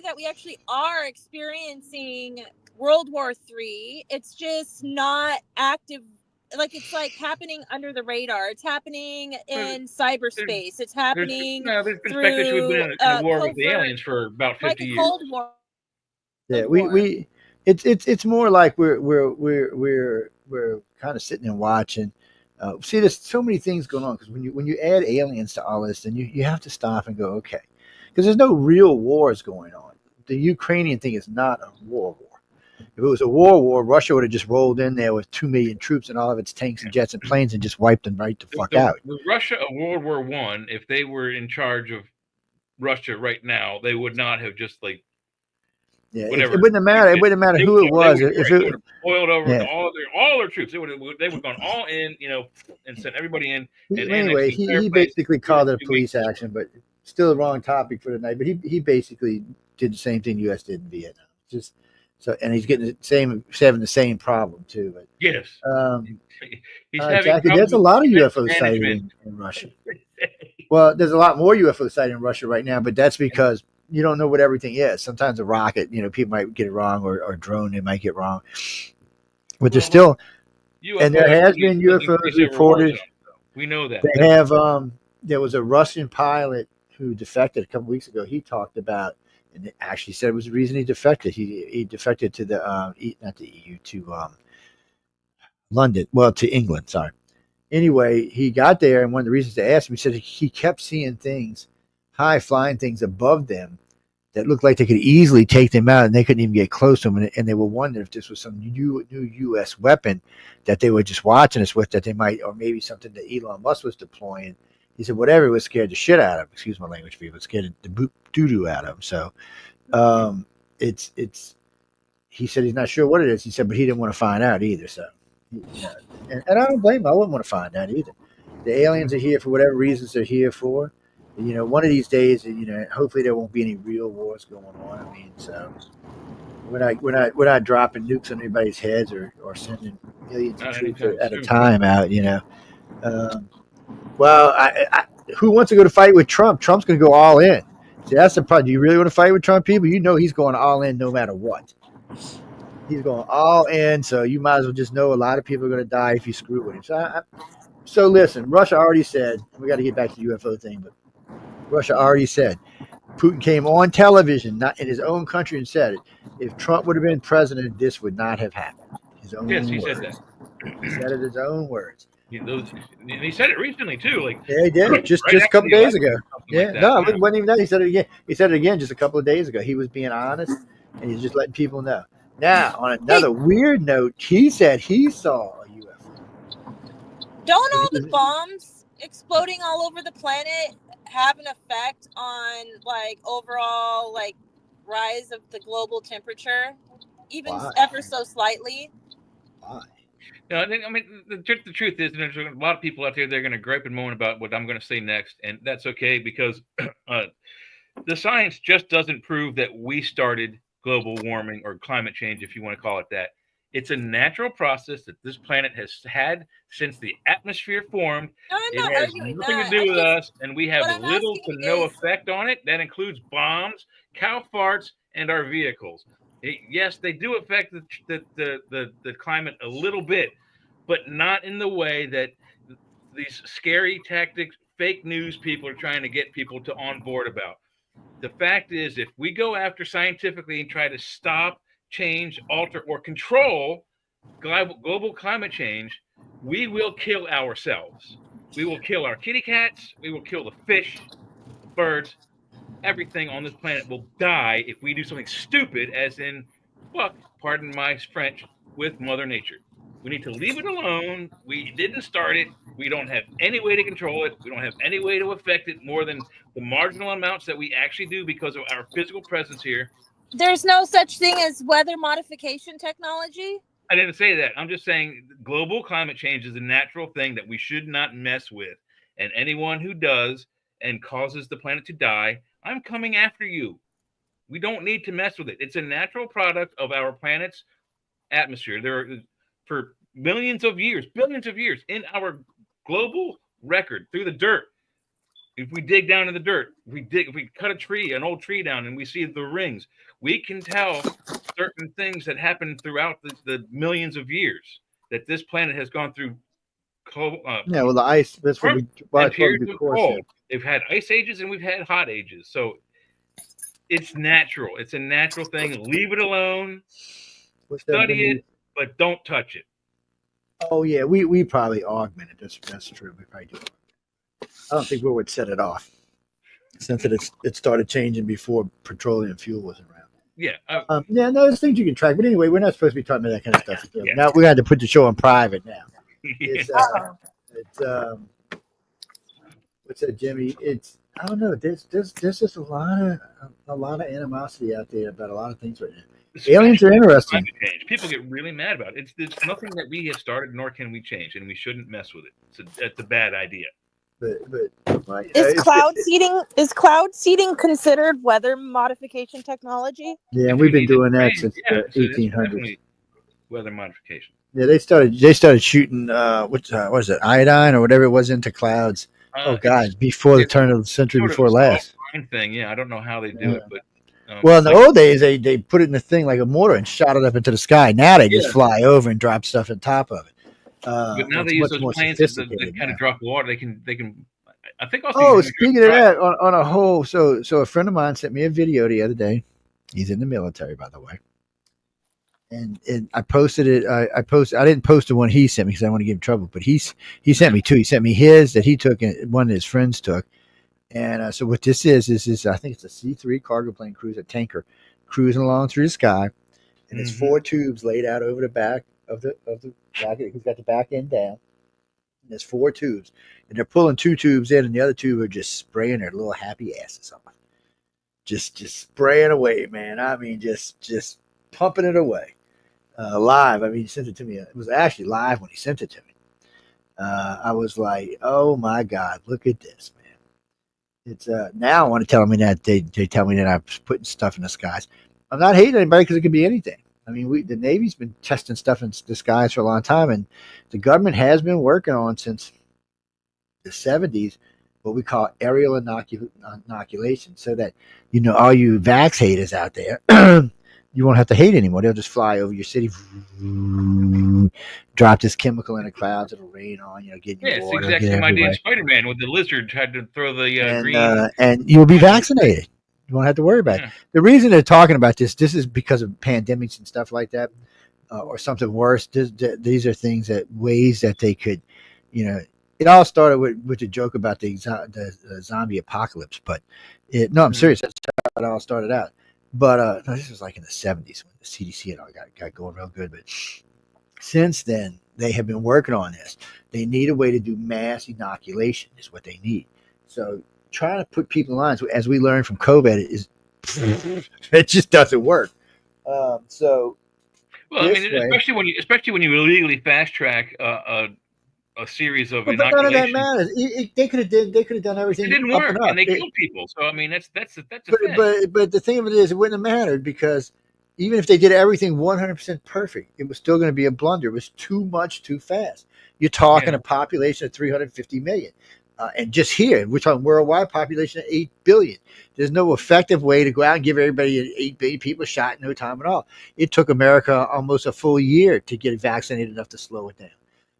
that we actually are experiencing World War III. It's just not active. Like, it's like happening under the radar. It's happening in cyberspace. It's happening there's been through speculation we've been in a war with the aliens for about 50 years. Cold War. Yeah, it's more like we're kind of sitting and watching. See, there's so many things going on, because when you add aliens to all this, then you have to stop and go, okay, because there's no real wars going on. The Ukrainian thing is not a war. If it was a war, Russia would have just rolled in there with 2 million troops and all of its tanks and jets and planes and just wiped them right the fuck out. Was Russia of World War I, if they were in charge of Russia right now, they would not have just whatever. It wouldn't matter. It wouldn't matter who it was. They would have boiled over all their troops. They would have gone all in, and sent everybody in. And anyway, he basically called it a police action, but still the wrong topic for tonight. But he basically did the same thing U.S. did in Vietnam. Just. So, and he's having the same problem too. But yes, he's Jackie, there's a lot of UFO sighting in Russia. Well, there's a lot more UFO sighting in Russia right now, but that's because you don't know what everything is. Sometimes a rocket, people might get it wrong, or a drone, they might get wrong. But there's still And there has been UFOs increase over reported. Warzone, so we know that. They have. There was a Russian pilot who defected a couple weeks ago. He talked about, and they actually said it was the reason he defected. He defected to the not the EU, to London. Well, to England. Sorry. Anyway, he got there, and one of the reasons they asked him, he said he kept seeing things, high flying things above them that looked like they could easily take them out, and they couldn't even get close to them. And they were wondering if this was some new U.S. weapon that they were just watching us with, that they might, or maybe something that Elon Musk was deploying. He said whatever was scared the shit out of him. Excuse my language, people. Scared the doo-doo out of him. So it's. He said he's not sure what it is. He said, but he didn't want to find out either. So, and I don't blame him. I wouldn't want to find out either. The aliens are here for whatever reasons they're here for. One of these days, hopefully there won't be any real wars going on. I mean, so we're not dropping nukes on anybody's heads or sending millions of troops at a time out. Well, who wants to go to fight with Trump? Trump's going to go all in. See, that's the problem. Do you really want to fight with Trump, people? He's going all in no matter what. He's going all in, so you might as well just know a lot of people are going to die if you screw with him. So listen, Russia already said, we got to get back to the UFO thing, but Russia already said, Putin came on television, not in his own country, and said, if Trump would have been president, this would not have happened. His own words. He said that. He said it his own words. He said it recently too. Yeah, he did. Just a couple days ago. Yeah, no, it wasn't even that. He said it again. He said it again just a couple of days ago. He was being honest, and he's just letting people know. Now, on another weird note, he said he saw a UFO. Don't all the bombs exploding all over the planet have an effect on overall rise of the global temperature, even ever so slightly? Why? No, I mean, the truth is, there's a lot of people out there that are going to gripe and moan about what I'm going to say next, and that's okay because the science just doesn't prove that we started global warming or climate change, if you want to call it that. It's a natural process that this planet has had since the atmosphere formed. It has nothing to do with us, and we have little to no effect on it. That includes bombs, cow farts, and our vehicles. Yes, they do affect the climate a little bit, but not in the way that these scary tactics, fake news people are trying to get people to on board about. The fact is, if we go after scientifically and try to stop, change, alter, or control global climate change, we will kill ourselves. We will kill our kitty cats. We will kill the fish, the birds. Everything on this planet will die if we do something stupid, as in, fuck, pardon my French, with Mother Nature. We need to leave it alone. We didn't start it. We don't have any way to control it. We don't have any way to affect it more than the marginal amounts that we actually do because of our physical presence here. There's no such thing as weather modification technology? I didn't say that. I'm just saying global climate change is a natural thing that we should not mess with. And anyone who does and causes the planet to die, I'm coming after you. We don't need to mess with it. It's a natural product of our planet's atmosphere. There are, for billions of years, in our global record through the dirt. If we dig down in the dirt, if we cut an old tree down and we see the rings, we can tell certain things that happened throughout the millions of years that this planet has gone through. The ice. That's what periods of cold. They've had ice ages and we've had hot ages. So it's natural. It's a natural thing. Leave it alone. Study it, but don't touch it. Oh yeah, we probably augmented. That's true. We probably do. I don't think we would set it off since it started changing before petroleum fuel was around. Yeah. No, there's things you can track. But anyway, we're not supposed to be talking about that kind of stuff. Yeah. Now we had to put the show on private now. It's what's that, Jimmy? I don't know. There's just a lot of animosity out there about a lot of things right now. Aliens are interesting. People get really mad about it. It's nothing that we have started, nor can we change, and we shouldn't mess with it. It's a bad idea. But is cloud seeding considered weather modification technology? Yeah, we've been doing that since the 1800s. Weather modification. Yeah, they started shooting what was it, iodine or whatever it was into clouds. Before the turn of the century before last. Thing, yeah, I don't know how they do it, but well, in the old days, they put it in a thing like a mortar and shot it up into the sky. Now they just fly over and drop stuff on top of it. But now It's they use much those more planes that sophisticated kind now. of drop water. They can. I think also Oh, use them to speaking of drive. that, on a whole, so a friend of mine sent me a video the other day. He's in the military, by the way, and I posted it. I posted. I didn't post the one he sent me because I want to give him trouble. But he sent me two. He sent me his that he took and one that his friends took. And so what this is I think it's a C-3 cargo plane cruiser tanker cruising along through the sky, and it's four tubes laid out over the back of the back. He's got the back end down. And there's four tubes, and they're pulling two tubes in, and the other two are just spraying their little happy asses on. Just spraying away, man. I mean, just pumping it away. Live. I mean, he sent it to me. It was actually live when he sent it to me. I was like, oh my God, look at this, man. It's now I want to tell me that they tell me that I'm putting stuff in the skies. I'm not hating anybody because it could be anything. I mean, the Navy's been testing stuff in the skies for a long time, and the government has been working on since the 70s what we call aerial inoculation, so that all you vax haters out there, you won't have to hate anymore. They'll just fly over your city, drop this chemical in the clouds. It'll rain on you, get you Yeah, it's the water, exact get same idea in everywhere, Spider-Man with the lizard tried to throw the green. and you'll be vaccinated. You won't have to worry about it. The reason they're talking about this is because of pandemics and stuff like that, or something worse. These are things ways that they could, it all started with the joke about the zombie apocalypse, but no, I'm serious. That's how it all started out. But no, this was like in the 70s when the CDC and all got going real good. But since then, they have been working on this. They need a way to do mass inoculation is what they need. So trying to put people in lines, as we learned from COVID, is it just doesn't work. So well, I mean, especially when you illegally fast track a series of but none of that inoculations. matters. They could have done everything. It didn't up work, and up. and they killed people. So I mean, that's a thing. But the thing of it is, it wouldn't have mattered because even if they did everything 100% perfect, it was still going to be a blunder. It was too much, too fast. You're talking a population of 350 million. And just here, we're talking worldwide population of 8 billion. There's no effective way to go out and give everybody 8 billion people a shot in no time at all. It took America almost a full year to get vaccinated enough to slow it down.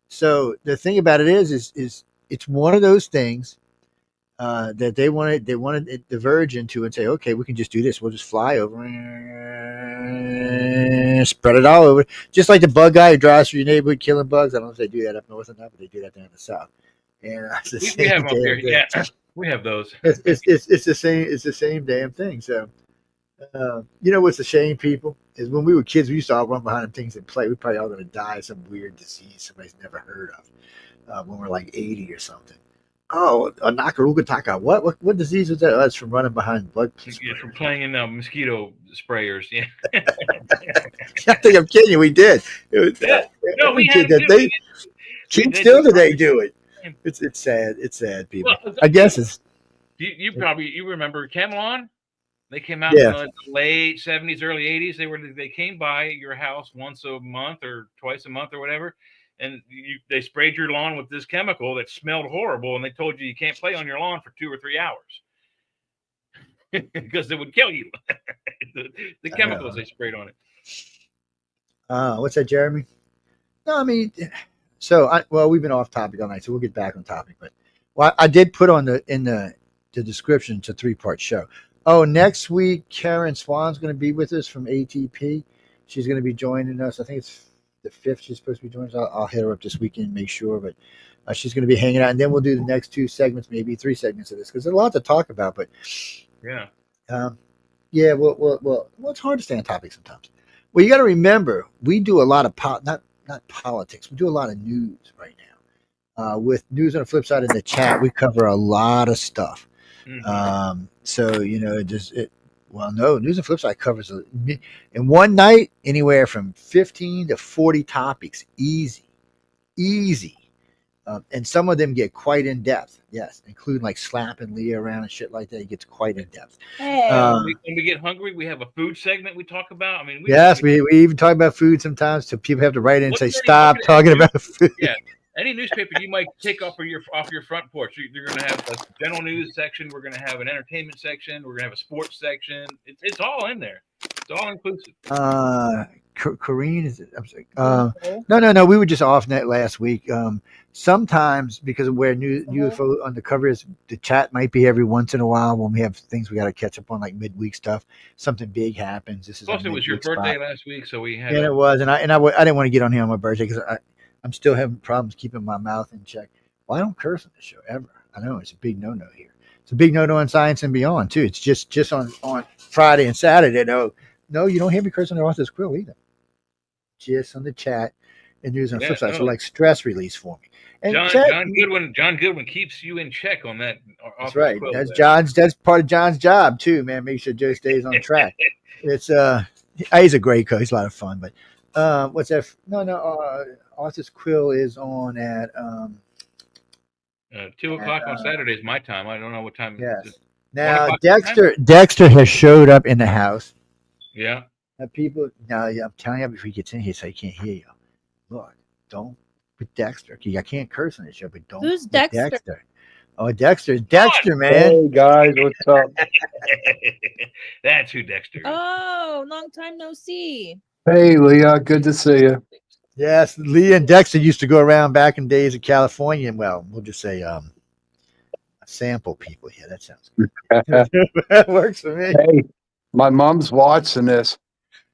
So the thing about it is it's one of those things that they wanted to diverge into and say, okay, we can just do this. We'll just fly over and spread it all over. Just like the bug guy who drives through your neighborhood killing bugs. I don't know if they do that up north or not, but they do that down in the south. And we have them up here. Yeah, we have those. It's the same. It's the same damn thing. So, what's a shame, people, is when we were kids, we used to all run behind them things and play. We're probably all going to die of some weird disease somebody's never heard of when we're like 80 or something. Oh, a Nakarugataka. What disease was that? Oh, it's from running behind bug. Yeah, from playing in mosquito sprayers. Yeah. I think I'm kidding you. We did. No, we did had that. Kids still today do it. It's sad. It's sad, people. Well, I guess it's. You remember Camelon? They came out in the late 70s, early 80s. They came by your house once a month or twice a month or whatever, and they sprayed your lawn with this chemical that smelled horrible, and they told you can't play on your lawn for 2 or 3 hours because it would kill you. the chemicals they sprayed on it. What's that, Jeremy? No, I mean. So, we've been off topic all night, so we'll get back on topic. But I did put on in the description, it's a 3-part show. Oh, next week, Karen Swan's going to be with us from ATP. She's going to be joining us. I think it's the 5th she's supposed to be joining us. I'll hit her up this weekend, make sure. But she's going to be hanging out. And then we'll do the next 2 segments, maybe 3 segments of this, because there's a lot to talk about. But, yeah, well, it's hard to stay on topic sometimes. Well, you got to remember, we do a lot of not politics. We do a lot of news right now. With news on the flip side in the chat, we cover a lot of stuff. Mm-hmm. So news on the flip side covers in one night anywhere from 15 to 40 topics, easy. And some of them get quite in depth. Yes, including like slapping Leah around and shit like that. It gets quite in depth. When we get hungry, we have a food segment we talk about. I mean, we even talk about food sometimes. So people have to write in and say, "Stop talking about food." Yeah, any newspaper you might take off your front porch. You're going to have a general news section. We're going to have an entertainment section. We're going to have a sports section. It's all in there. It's all inclusive. Corrine is it? No. We were just off net last week. Sometimes because of where new UFO Undercover is, the chat might be every once in a while when we have things we got to catch up on, like midweek stuff. Something big happens. This is Plus, it was your birthday last week, so we had. And it was, and I didn't want to get on here on my birthday because I'm still having problems keeping my mouth in check. Well, I don't curse on the show ever. I know it's a big no-no here. It's a big no-no on Science and Beyond too. It's just on Friday and Saturday. No, you don't hear me curse on the Author's Quill either. Just on the chat and news on the flip side. So like stress release for me. And John Goodwin keeps you in check on that. That's right. That's part of John's job too, man. Make sure Joe stays on track. It's he's a great coach. He's a lot of fun. But what's that? Author's Quill is on at 2 o'clock on Saturday is my time. I don't know what time. Yes. Now Dexter has showed up in the house. Yeah. People. Now I'm telling you before he gets in here, so he can't hear you. Look, don't with Dexter. I can't curse on this show, but don't. Who's Dexter? Oh, Dexter, man. Hey guys, what's up? That's who Dexter is. Oh, long time no see. Hey, Leah, good to see you. Yes, Leah and Dexter used to go around back in days of California. Well, we'll just say sample people here. That sounds good. That works for me. Hey, my mom's watching this.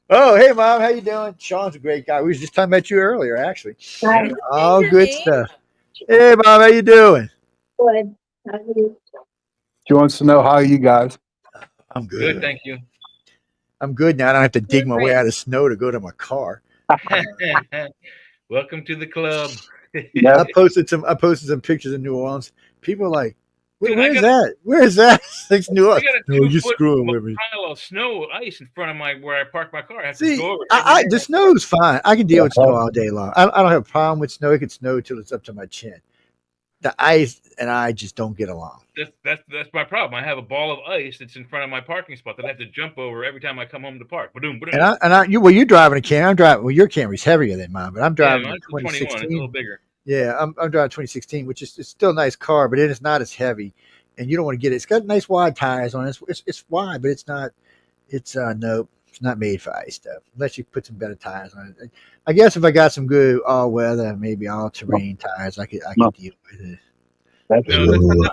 Oh, hey, Mom. How you doing? Sean's a great guy. We was just talking about you earlier, actually. All good stuff. Hey, Mom. How you doing? Good. She wants to know how you guys. I'm good. Good, thank you. I'm good now. I don't have to dig my way out of snow to go to my car. Welcome to the club. Yep. I posted some pictures of New Orleans. People are like, where's that? Where is that? It's New Orleans. No, you're screwing with me. Pile of snow, ice in front of where I park my car. I have See, to go over the snow's fine. I can deal with snow all day long. I don't have a problem with snow. It can snow till it's up to my chin. The ice and I just don't get along. That's my problem. I have a ball of ice that's in front of my parking spot that I have to jump over every time I come home to park. Ba-doom, ba-doom. You're driving a Camry. I'm driving. Well, your Camry's heavier than mine, but I'm driving a 2016. It's a little bigger. Yeah, I'm driving 2016, which is still a nice car, but it is not as heavy, and you don't want to get it. It's got nice wide tires on it. It's wide, but it's not. It's nope. It's not made for ice stuff unless you put some better tires on it. I guess if I got some good all weather, maybe all terrain tires, I could deal with it.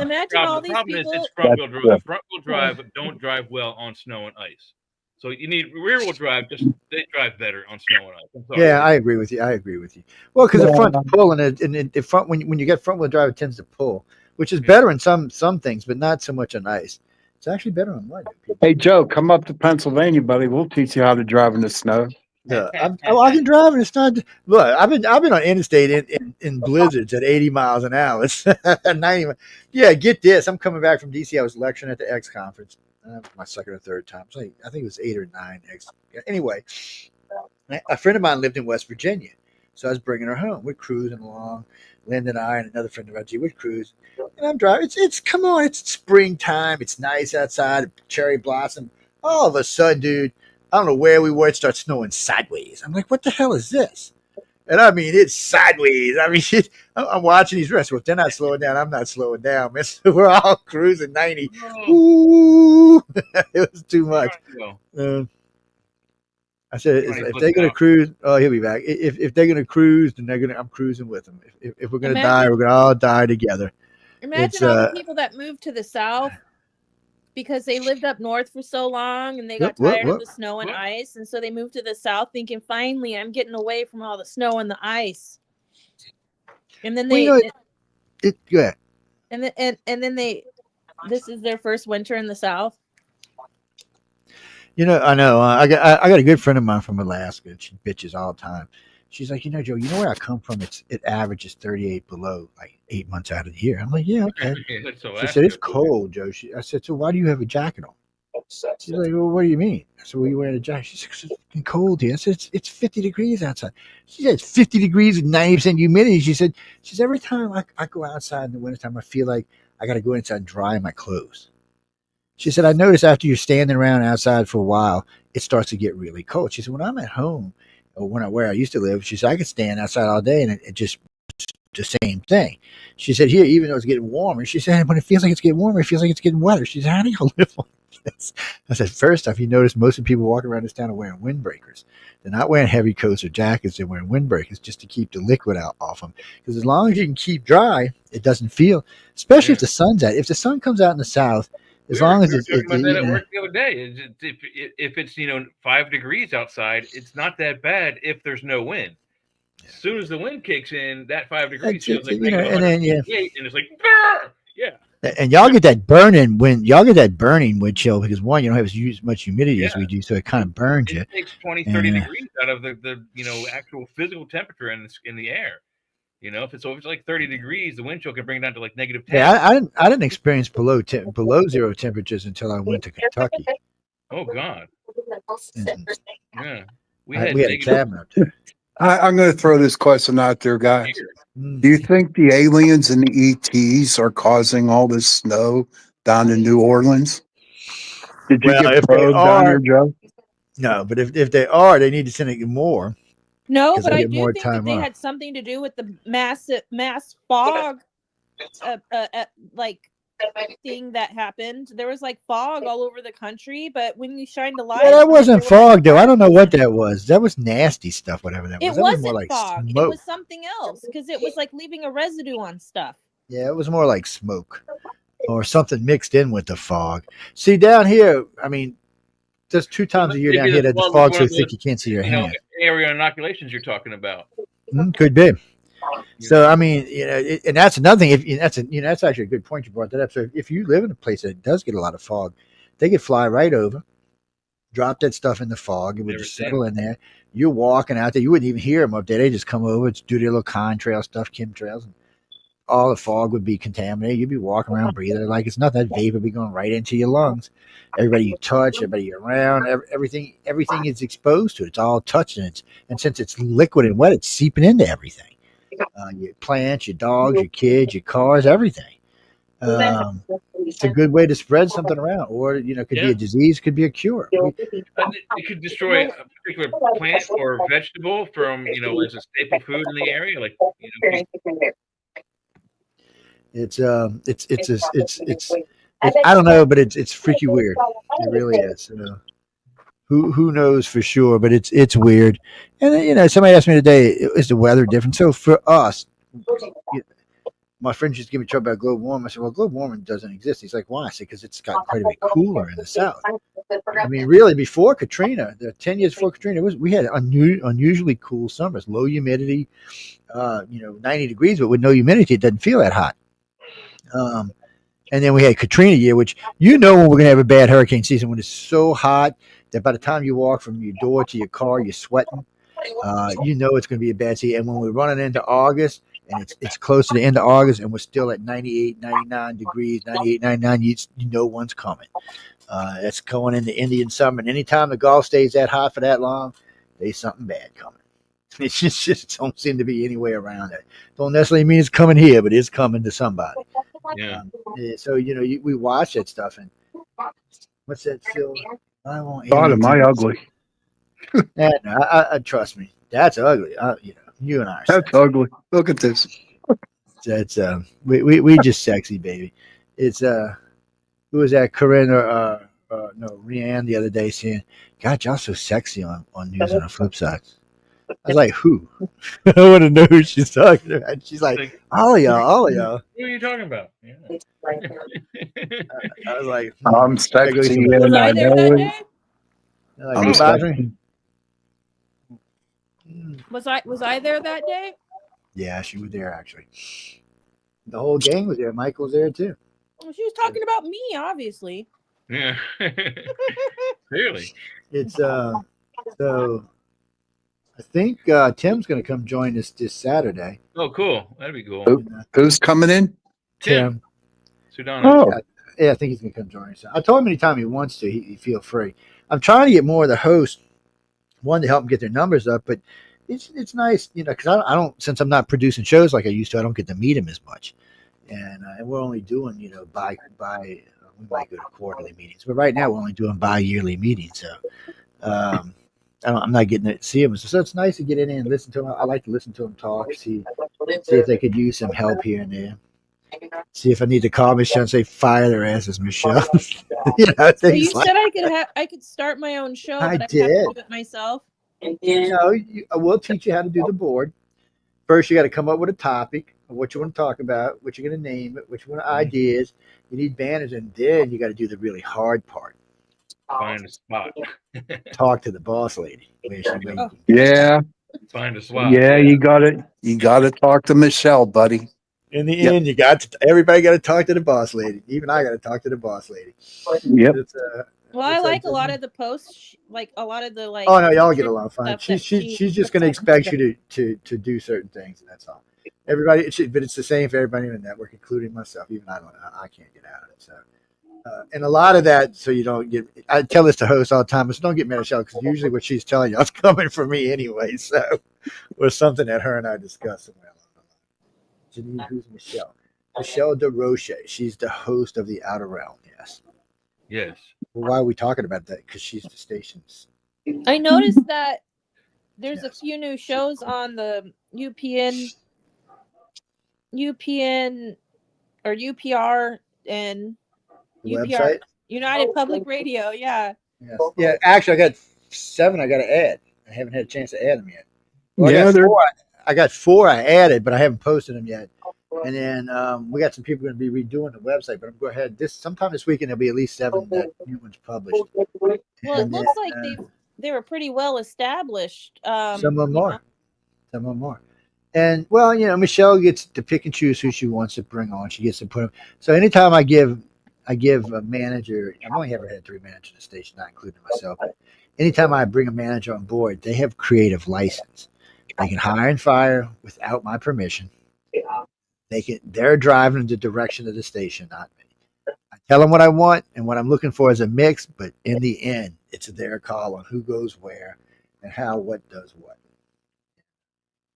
Imagine all these people. It's front wheel drive. Front wheel drive don't drive well on snow and ice. So you need rear wheel drive. They drive better on snow and ice. Yeah, I agree with you. Well, because the front's pulling it, and the front when you get front wheel drive, it tends to pull, which is better in some things, but not so much on ice. It's actually better on mud. Hey Joe, come up to Pennsylvania, buddy. We'll teach you how to drive in the snow. Yeah, I can drive, and it's not. Look, I've been on interstate in blizzards at 80 miles an hour. It's 90. Yeah, get this. I'm coming back from DC. I was lecturing at the X conference. My second or third time. So I think it was 8 or 9 X. Anyway, a friend of mine lived in West Virginia, so I was bringing her home. We're cruising along. Lynn and I and another friend of ours, we're cruising, and I'm driving. It's come on. It's springtime. It's nice outside. Cherry blossom. All of a sudden, dude. I don't know where we were. It starts snowing sideways. I'm like, what the hell is this? And I mean, it's sideways. I mean, I'm watching these restaurants. Well, if they're not slowing down, I'm not slowing down, man. So we're all cruising 90. Ooh, it was too much. I said, if they're going to cruise, oh, he'll be back. If they're going to cruise, then I'm cruising with them. If we're going to die, we're going to all die together. Imagine all the people that moved to the South because they lived up north for so long and they got tired of the snow and ice. And so they moved to the South thinking, finally, I'm getting away from all the snow and the ice. And then good. And then this is their first winter in the South. I know. I got a good friend of mine from Alaska. She bitches all the time. She's like, Joe, you know where I come from? It averages 38 below, like 8 months out of the year. I'm like, yeah, okay. She said, it's cold, Joe. I said, so why do you have a jacket on? She's like, well, what do you mean? I said, well, you wearing a jacket? She's like, it's fucking cold here. I said, it's 50 degrees outside. She said, it's 50 degrees with 90% humidity. She said, every time I go outside in the wintertime, I feel like I got to go inside and dry my clothes. She said, I noticed after you're standing around outside for a while, it starts to get really cold. She said, when I'm at home, or where I used to live, she said, I could stand outside all day and it just the same thing. She said, here, even though it's getting warmer, she said, when it feels like it's getting warmer, it feels like it's getting wetter. She said, how do you live like this? I said, first off, you notice most of the people walking around this town are wearing windbreakers. They're not wearing heavy coats or jackets. They're wearing windbreakers just to keep the liquid out off them. Because as long as you can keep dry, it doesn't feel, especially if the sun's out. If the sun comes out in the south, as long as we were it's, talking about that at work the other day. If it's 5 degrees outside, it's not that bad if there's no wind. As soon as the wind kicks in, that 5 degrees feels like negative 168, and it's like, yeah. And y'all get that burning wind. Y'all get that burning wind chill because one, you don't have as much humidity as we do, so it kind of burns you. It takes 20, 30 degrees out of the actual physical temperature in the air. If it's like 30 degrees, the wind chill can bring it down to like negative 10. Yeah, I didn't experience below zero temperatures until I went to Kentucky. Oh God. Yeah, we had a cabin up there. I'm going to throw this question out there, guys. Do you think the aliens and the ETs are causing all this snow down in New Orleans? Did you get probed down there, Joe? No, but if they are, they need to send it more. No, but I do think that they had something to do with the mass fog, thing that happened. There was like fog all over the country, but when you shined a light, that wasn't fog though. I don't know what that was. That was nasty stuff. Whatever that was. It wasn't more like fog. Smoke. It was something else because it was like leaving a residue on stuff. Yeah, it was more like smoke or something mixed in with the fog. See, down here, I mean, just 2 times a year down here that the fog's so thick you can't see your hand. Area inoculations you're talking about. Could be. So I mean, and that's another thing. That's actually a good point you brought that up. So if you live in a place that does get a lot of fog, they could fly right over, drop that stuff in the fog, it would just settle in there. You're walking out there, you wouldn't even hear them up there. They just come over, do their little contrail stuff, chemtrails, and all the fog would be contaminated. You'd be walking around breathing like it's nothing. That vapor would be going right into your lungs. Everybody you touch, everybody you're around, everything is exposed to it. It's all touched, and since it's liquid and wet, it's seeping into everything. Your plants, your dogs, your kids, your cars, everything. It's a good way to spread something around, or it could be a disease, could be a cure. It could destroy a particular plant or vegetable from as a staple food in the area. Like it's I don't know, but it's freaky weird. It really is. Who knows for sure, but it's weird. And somebody asked me today, is the weather different? So for us, my friend just gave me trouble about global warming. I said, well, global warming doesn't exist. He's like, why? I said, because it's gotten quite a bit cooler in the south. I mean, really, before Katrina, the 10 years before Katrina, we had unusually cool summers, low humidity, 90 degrees, but with no humidity, it doesn't feel that hot. And then we had Katrina year, which when we're going to have a bad hurricane season, when it's so hot that by the time you walk from your door to your car, you're sweating. It's going to be a bad season. And when we're running into August, and it's close to the end of August, and we're still at 98, 99 degrees, 98, 99, one's coming. That's going into Indian summer. And anytime the Gulf stays that hot for that long, there's something bad coming. It just don't seem to be any way around it. Don't necessarily mean it's coming here, but it's coming to somebody. Yeah. So we watch that stuff, and what's that film? I won't. God, am I ugly? I trust me. That's ugly. You and I. That's ugly. Look at this. That's we just sexy, baby. It's who was that? Corinne or Rianne the other day saying, "God, y'all so sexy on news on the flip side." I was like, who? I want to know who she's talking about. And she's like, all of y'all. Who are you talking about? Yeah. I was like, I'm sexy. Was I there that day? I'm sexy. Was I there that day? Yeah, she was there actually. The whole gang was there. Michael was there too. Well, she was talking about me, obviously. Yeah. Clearly. It's so I think Tim's going to come join us this Saturday. Oh, cool. That'd be cool. Who's coming in? Tim. Sudano. Oh. Yeah, I think he's going to come join us. I told him anytime he wants to, he feel free. I'm trying to get more of the hosts, one, to help them get their numbers up, but it's nice, because I don't, since I'm not producing shows like I used to, I don't get to meet him as much. And we're only doing, by we might go to quarterly meetings, but right now we're only doing bi-yearly meetings. So, I'm not getting to see him. So it's nice to get in and listen to him. I like to listen to him talk, see See if they could use some help here and there. See if I need to call Michelle and say, fire their asses, Michelle. So Things you like said I could start my own show, I but I have to did. do it myself. No, we'll teach you how to do the board. First, you got to come up with a topic of what you want to talk about, what you're going to name it, what you want ideas. You need banners, and then you got to do the really hard part. Find a spot. Talk to the boss lady. Where she where you can- Yeah. Find a spot. Yeah, you got it. You got to talk to Michelle, buddy. In the Yep. end, you got to. Everybody got to talk to the boss lady. Even I got to talk to the boss lady. Yep. Well, I like a lot of the posts, like a lot of the like. Oh no, y'all get along fine. stuff that She's just going to expect you to do certain things, and that's all. Everybody, but it's the same for everybody in the network, including myself. Even I can't get out of it. So, and a lot of that, so you don't get. I tell this to hosts all the time, so don't get mad at Michelle because usually what she's telling you is coming from me anyway. So, or something that her and I discussed. Janine, who's Michelle? Michelle DeRoche. She's the host of the Outer Realm. Yes. Yes. Well, why are we talking about that? Because she's the station's. I noticed that there's a few new shows on the UPN or UPR and UPR Website? United Public Radio. Yeah. Yes. Yeah, actually, I got 7 I got to add. I haven't had a chance to add them yet. Well, Yeah, I got 4 I added, but I haven't posted them yet. And then we got some people going to be redoing the website, but I'm going ahead sometime this weekend. There'll be at least 7 new ones published. Well, it And looks then, like they were pretty well established. some of them are. Some of them are. And well, Michelle gets to pick and choose who she wants to bring on. She gets to put them. So anytime I give a manager, I've only ever had 3 managers in the station, not including myself. But anytime I bring a manager on board, they have creative license. They can hire and fire without my permission. They're driving in the direction of the station, not me. I tell them what I want and what I'm looking for is a mix, but in the end, it's their call on who goes where and how, what does what.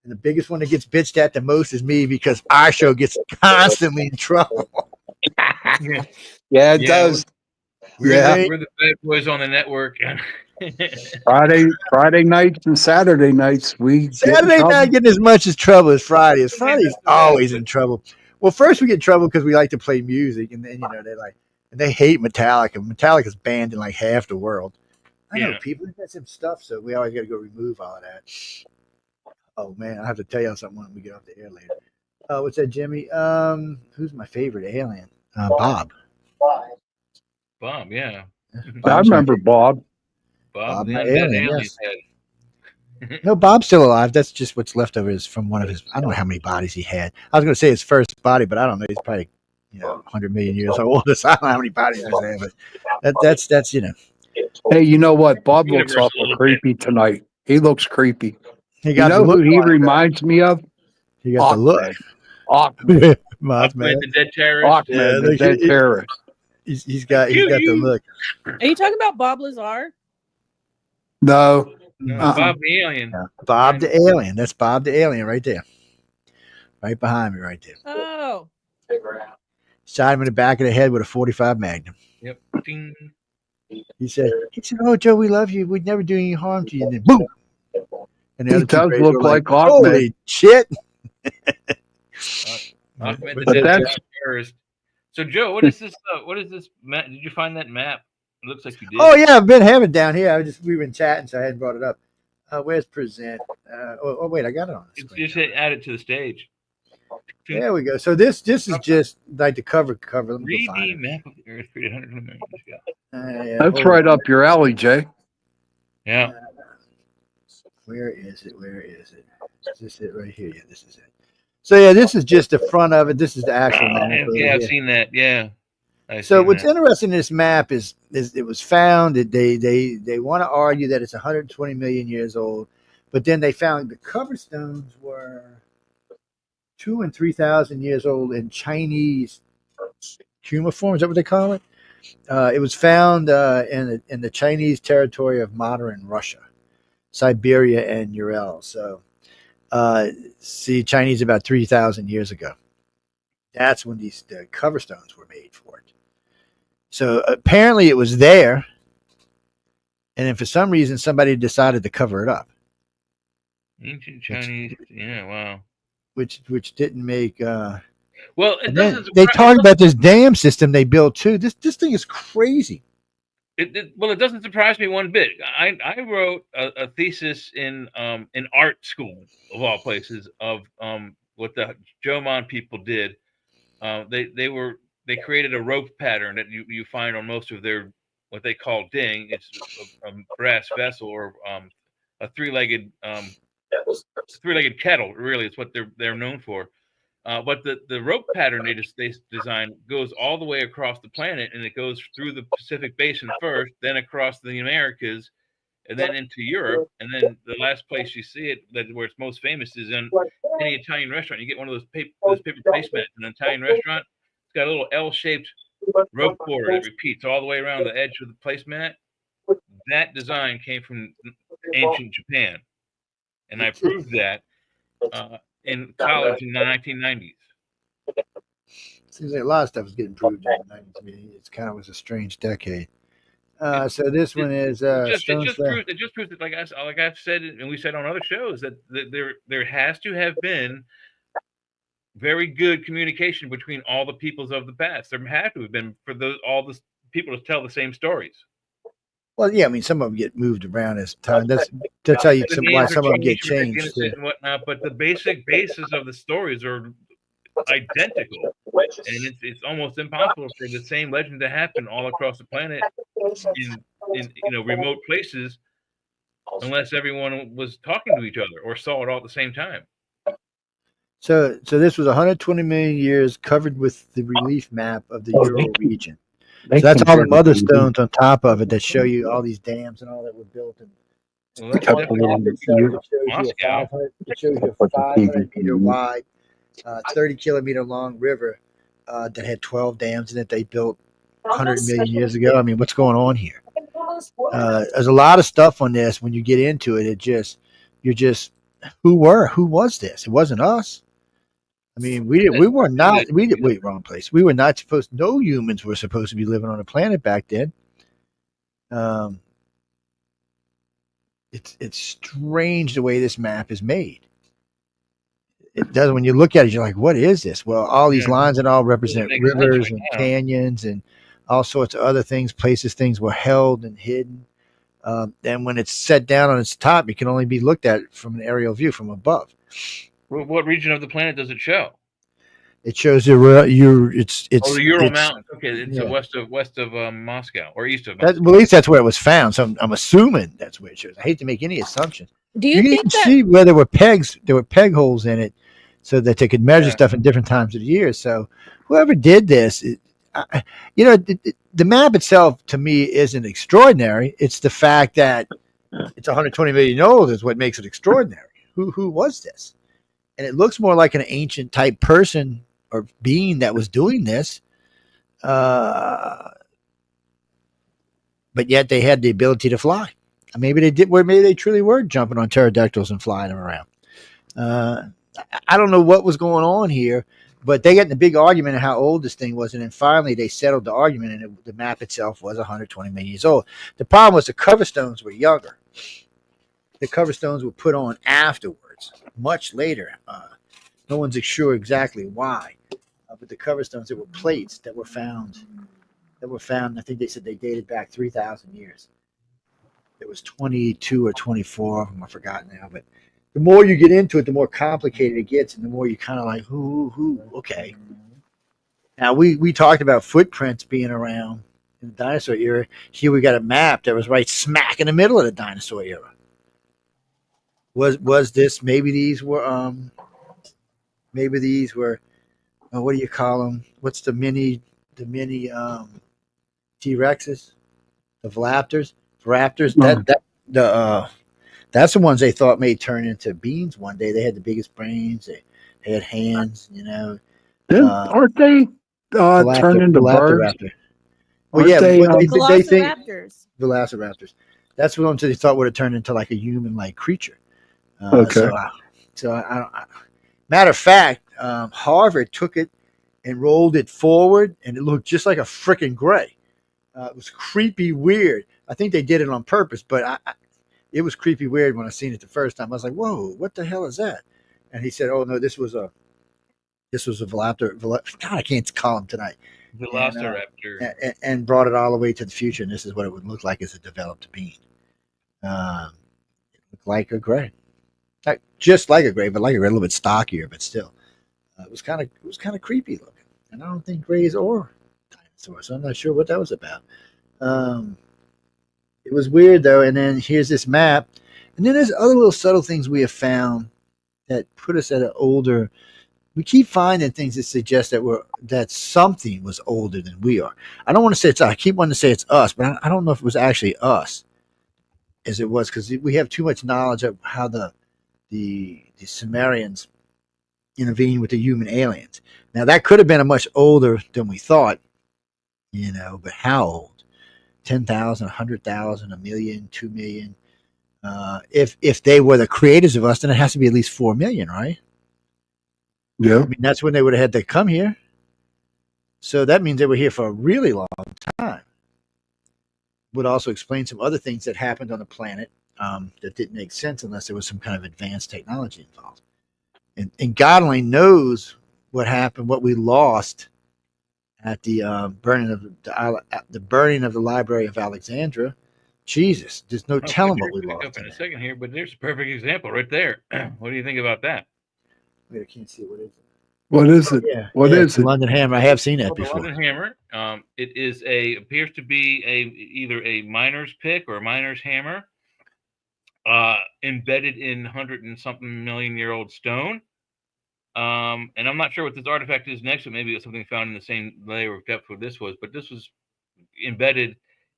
And the biggest one that gets bitched at the most is me because our show gets constantly in trouble. Yeah, it does. We're the bad boys on the network. Friday nights and Saturday nights, we Saturday not getting as much as trouble as Friday is. Friday's always in trouble. Well, first we get in trouble because we like to play music, and then they hate Metallica. Metallica's banned in like half the world. I know people got some stuff, so we always got to go remove all of that. Oh man, I have to tell y'all something when we get off the air later. What's that, Jimmy? Who's my favorite alien? Bob. Bob, yeah. I remember Bob. Bob, my the alien, alien's yes. head. No, Bob's still alive. That's just what's left over is from one of his. I don't know how many bodies he had. I was going to say his first body, but I don't know. He's probably 100 million years old. So I don't know how many bodies he's had, but that's Hey, you know what? Bob looks awful creepy tonight. He looks creepy. He got who he reminds me of? He got the look. Ahmed. Ahmed, the dead terrorist. Ahmed, the dead terrorist. He's got the look. Are you talking about Bob Lazar? No. Bob the alien. Yeah. Bob the alien. That's Bob the alien right there. Right behind me right there. Oh. Shot him in the back of the head with a 45 Magnum. Yep. Ding. He said, "Oh, Joe, we love you. We'd never do any harm to you." And then boom. And he does look like Ahmed. Holy shit. Ahmed, the dead terrorist. So, Joe, what is this? What is this map? Did you find that map? It looks like you did. Oh yeah, I've been having it down here. We've been chatting, so I hadn't brought it up. Where's present? Wait, I got it on the screen. Just hit add it to the stage. There we go. So this is just like the cover. Let me 3D map of the Earth created hundreds of millions ago. That's right up your alley, Jay. Yeah. Where is it? Is this it right here? Yeah, this is it. So yeah, this is just the front of it. This is the actual map. Yeah, I've seen that. Yeah. So what's interesting in this map is it was found that they want to argue that it's 120 million years old, but then they found the cover stones were 2,000 and 3,000 years old in Chinese cuneiform. Is that what they call it? It was found in the Chinese territory of modern Russia, Siberia, and Ural. So, Chinese about 3,000 years ago. That's when the cover stones were made for it. So apparently it was there, and then for some reason somebody decided to cover it up. Ancient Chinese, yeah, wow. which didn't make. Well, it And then doesn't. they talk about this dam system they built too. This thing is crazy. It doesn't surprise me one bit. I wrote a thesis in art school of all places of what the Jomon people did. They created a rope pattern that you find on most of their what they call ding. It's a brass vessel or a three-legged kettle. Really, it's what they're known for. But the rope pattern they designed goes all the way across the planet, and it goes through the Pacific Basin first, then across the Americas, and then into Europe, and then the last place you see it, where it's most famous, is in any Italian restaurant. You get one of those paper placemats in an Italian restaurant. It's got a little L-shaped rope border that repeats all the way around the edge of the placemat. That design came from ancient Japan, and I proved that in college in the 1990s. Seems like a lot of stuff is getting proved in the 90s. I mean, it's kind of was a strange decade. So this one is it Stone just Slayer. proves that, like I've said, and we said on other shows, that there has to have been very good communication between all the peoples of the past. There had to have been for all the people to tell the same stories. Well, yeah, I mean, some of them get moved around as time. That's how you why some of them get changed. And whatnot, but the basic basis of the stories are identical, and it's almost impossible for the same legend to happen all across the planet in remote places unless everyone was talking to each other or saw it all at the same time. So this was 120 million years covered with the relief map of the Euro region. So that's all the mother stones on top of it that show you all these dams and all that were built. And it shows you a 500-meter wide, 30-kilometer long river that had 12 dams in it. They built 100 million years ago. I mean, what's going on here? There's a lot of stuff on this. When you get into it, who was this? It wasn't us. I mean, wrong place. We were not supposed. No humans were supposed to be living on a planet back then. It's strange the way this map is made. It does. When you look at it, you're like, what is this? Well, all these lines and all represent rivers and canyons and all sorts of other things, places things were held and hidden. And when it's set down on its top, it can only be looked at from an aerial view from above. What region of the planet does it show? It shows the Ural Mountains. Okay, it's west of Moscow or east of Moscow. At least that's where it was found. So I'm assuming that's where it shows. I hate to make any assumptions. Do you think that see where there were pegs? There were peg holes in it, so that they could measure stuff in different times of the year. So whoever did this, the map itself to me isn't extraordinary. It's the fact that it's 120 million years old is what makes it extraordinary. Who was this? And it looks more like an ancient type person or being that was doing this. But yet they had the ability to fly. Maybe they did. Maybe they truly were jumping on pterodactyls and flying them around. I don't know what was going on here, but they got in a big argument of how old this thing was, and then finally they settled the argument, and the map itself was 120 million years old. The problem was the cover stones were younger. The cover stones were put on afterwards, much later. No one's sure exactly why, but the cover stones, there were plates that were found. I think they said they dated back 3,000 years. There was 22 or 24 of them. I forgot now, but the more you get into it, the more complicated it gets, and the more you kind of like, who, okay. Now we talked about footprints being around in the dinosaur era. Here we got a map that was right smack in the middle of the dinosaur era. Was this? Maybe these were. What do you call them? What's the mini T-Rexes, the Velaptors? That's the ones they thought may turn into beings one day. They had the biggest brains. They had hands. Aren't they turned into birds? Well, yeah, they think Velociraptors. That's what they thought would have turned into like a human-like creature. Okay. Matter of fact, Harvard took it and rolled it forward, and it looked just like a freaking gray. It was creepy weird. I think they did it on purpose, but it was creepy weird when I seen it the first time. I was like, whoa, what the hell is that? and he said, "Oh no, this was a Velociraptor. God, I can't call him tonight." Velociraptor. And brought it all the way to the future, and this is what it would look like as a developed being. It looked like a gray, not just like a gray, but like a gray, a little bit stockier, but still, it was kind of creepy looking. And I don't think grays or dinosaurs, so I'm not sure what that was about. It was weird though. And then here's this map, and then there's other little subtle things we have found that put us at an older. We keep finding things that suggest that something was older than we are. I don't want to say it's. I keep wanting to say it's us, but I don't know if it was actually us, as it was, because we have too much knowledge of how the Sumerians intervened with the human aliens. Now that could have been a much older than we thought, but how old? 10,000, 100,000, a million, 2 million. If they were the creators of us, then it has to be at least 4 million, right? Yeah. I mean, that's when they would have had to come here. So that means they were here for a really long time. Would also explain some other things that happened on the planet that didn't make sense unless there was some kind of advanced technology involved. And God only knows what happened, what we lost at the burning of the Library of Alexandria. Jesus, there's no telling what we lost. Up in a second here, but there's a perfect example right there. What do you think about that? Wait, I can't see it. What is it? What is it? Yeah, What is the it? London Hammer. I have seen that before. London Hammer. It appears to be either a miner's pick or a miner's hammer, embedded in 100 and something million year old stone. And I'm not sure what this artifact is next, but maybe it's something found in the same layer of depth where this was. But this was embedded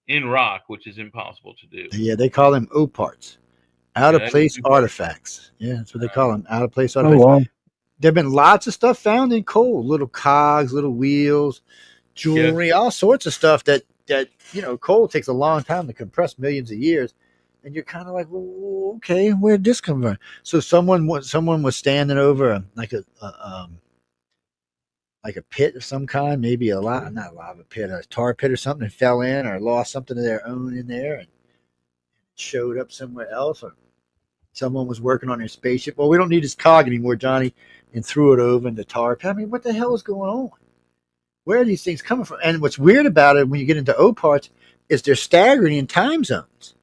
in rock, which is impossible to do. Yeah, they call them oparts, out of place artifacts. Yeah, that's what they call them, out of place artifacts. Oh, wow. There have been lots of stuff found in coal, little cogs, little wheels, jewelry, all sorts of stuff that coal takes a long time to compress, millions of years. And you're kind of like, well, okay, where'd this come from? So someone was standing over like a pit of some kind, maybe not a lava pit, a tar pit or something, and fell in or lost something of their own in there and showed up somewhere else. Or someone was working on their spaceship. Well, we don't need this cog anymore, Johnny, and threw it over into tar pit. I mean, what the hell is going on? Where are these things coming from? And what's weird about it when you get into oparts is they're staggering in time zones,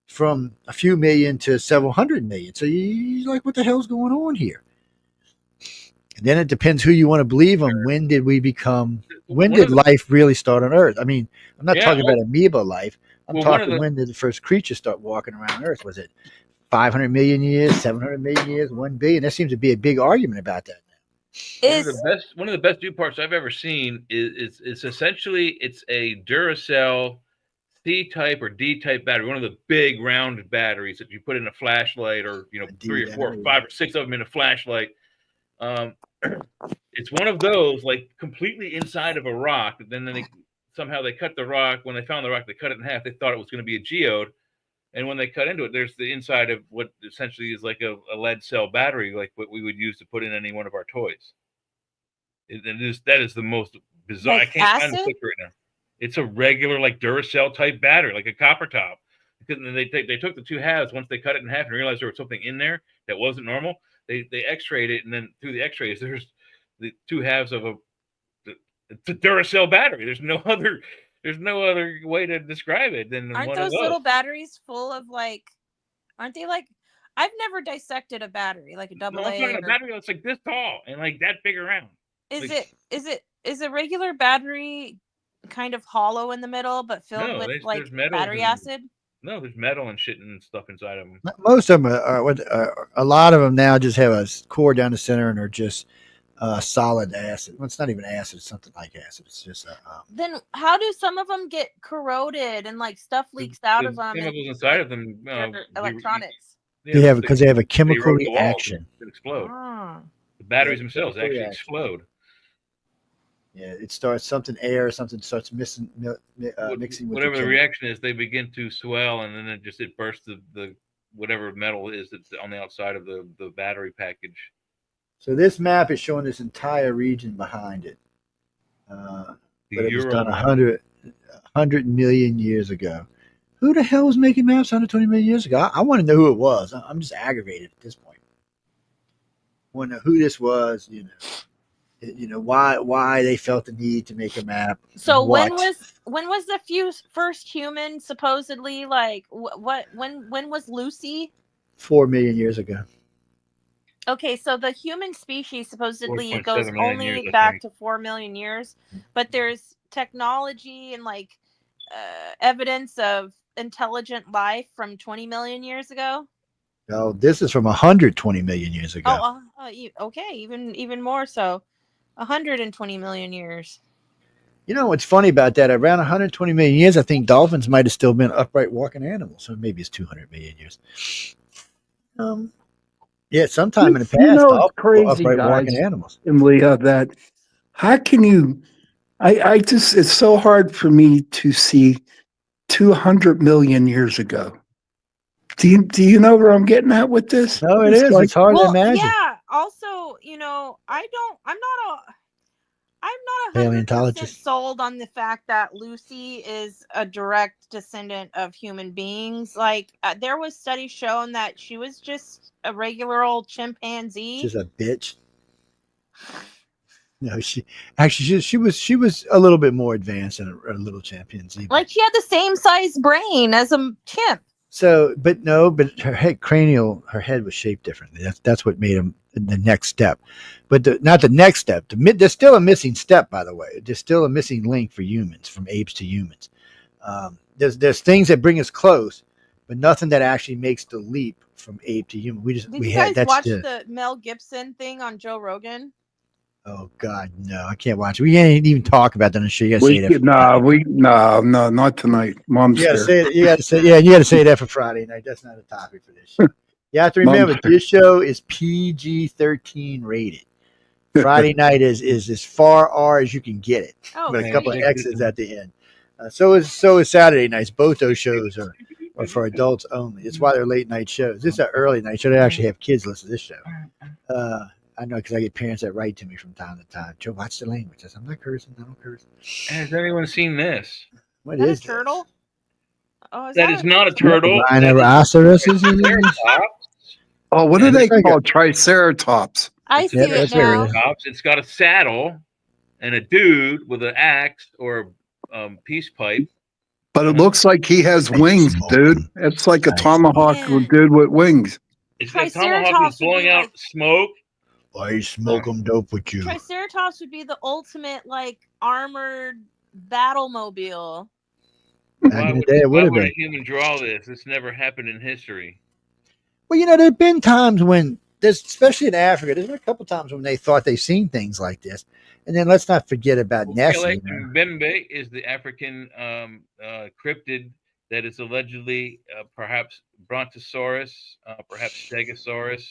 from a few million to several hundred million. So you're like, what the hell's going on here? And then it depends who you want to believe on. When did life really start on Earth? I mean, I'm not talking about amoeba life. I'm talking when did the first creature start walking around Earth? Was it 500 million years, 700 million years, 1 billion? There seems to be a big argument about that now. One of the best dew parts I've ever seen is essentially it's a Duracell C-type or D-type battery, one of the big round batteries that you put in a flashlight, or 3 or 4 or 5 or 6 of them in a flashlight. It's one of those, like, completely inside of a rock. Then they cut the rock. When they found the rock, they cut it in half. They thought it was going to be a geode, and when they cut into it, there's the inside of what essentially is like a lead cell battery, like what we would use to put in any one of our toys. That is the most bizarre. Like I can't acid? find a picture right now. It's a regular, like, Duracell type battery, like a copper top. Because they took the two halves. Once they cut it in half and realized there was something in there that wasn't normal, they x-rayed it, and then through the x-rays, there's the two halves of it's a Duracell battery. There's no other way to describe it than aren't one those of those little batteries full of aren't they like? I've never dissected a battery, like a double I'm talking A. a battery that's like this tall and like that big around. Is a regular battery kind of hollow in the middle but filled with like battery acid? No, there's metal and shit and stuff inside of them. Most of them are a lot of them now just have a core down the center and are just solid acid. Well, it's not even acid; it's something like acid. It's just Then how do some of them get corroded and like stuff leaks out of them? Chemicals inside of them, electronics. Because they have a chemical reaction. That explode. The batteries themselves actually explode. Yeah, it starts air, something starts mixing with whatever the reaction is. They begin to swell, and then it bursts the whatever metal is that's on the outside of the battery package. So this map is showing this entire region behind it. But it was done 100 million years ago. Who the hell was making maps 120 million years ago? I want to know who it was. I'm just aggravated at this point. want to know who this was. Why they felt the need to make a map. So what. when was the first human supposedly like when was Lucy? 4 million years ago. Okay, so the human species supposedly 4.7 goes million only years, I back think. to 4 million years, but there's technology and like evidence of intelligent life from 20 million years ago. No, this is from 120 million years ago. Okay, even more so, 120 million years. You know what's funny about that? Around 120 million years, I think dolphins might have still been upright walking animals. So maybe it's 200 million years. Yeah, sometime in the past, it's dolphins were crazy, upright guys, walking animals. and Leah, that how can you? I just it's so hard for me to see 200 million years ago. Do you know where I'm getting at with this? No, it's hard to imagine. Yeah. Also, I'm not 100% Paleontologist. sold on the fact that Lucy is a direct descendant of human beings. Like, there was studies showing that she was just a regular old chimpanzee. She's a bitch. No, she was a little bit more advanced than a little chimpanzee. Like, she had the same size brain as a chimp. So, but her head was shaped differently. That's what made him the next step. But not the next step. There's still a missing step, by the way. There's still a missing link for humans, from apes to humans. There's things that bring us close, but nothing that actually makes the leap from ape to human. Did you guys watch the Mel Gibson thing on Joe Rogan? Oh God, no! I can't watch it. We can't even talk about that on the show. You gotta say that. No, not tonight. Mom's you gotta here. say it. You gotta say that for Friday night. That's not a topic for this show. You have to remember this show is PG-13 rated. Friday night is as far R as you can get it, with a couple of X's at the end. So is Saturday nights. Both those shows are for adults only. It's why they're late night shows. This is an early night show. They actually have kids listen to this show. I know, because I get parents that write to me from time to time. Joe, watch the language. I said, I'm not cursing. I don't curse. Has anyone seen this? What is a turtle? Oh, that is not a turtle. Rhinoceros. Oh, what do they call Triceratops? I see it now. It's got a saddle and a dude with an axe or peace pipe. But it looks like he has wings, dude. It's like a tomahawk dude with wings. It's got tomahawk blowing out smoke. I smoke them dope with you. Triceratops would be the ultimate armored battlemobile. Back in the day, it would have been. Why would a human draw this? This never happened in history. Well, there have been times when especially in Africa, there's been a couple times when they thought they've seen things like this. And then let's not forget about Nessie. Mbembe is the African cryptid that is allegedly perhaps Brontosaurus, perhaps Stegosaurus,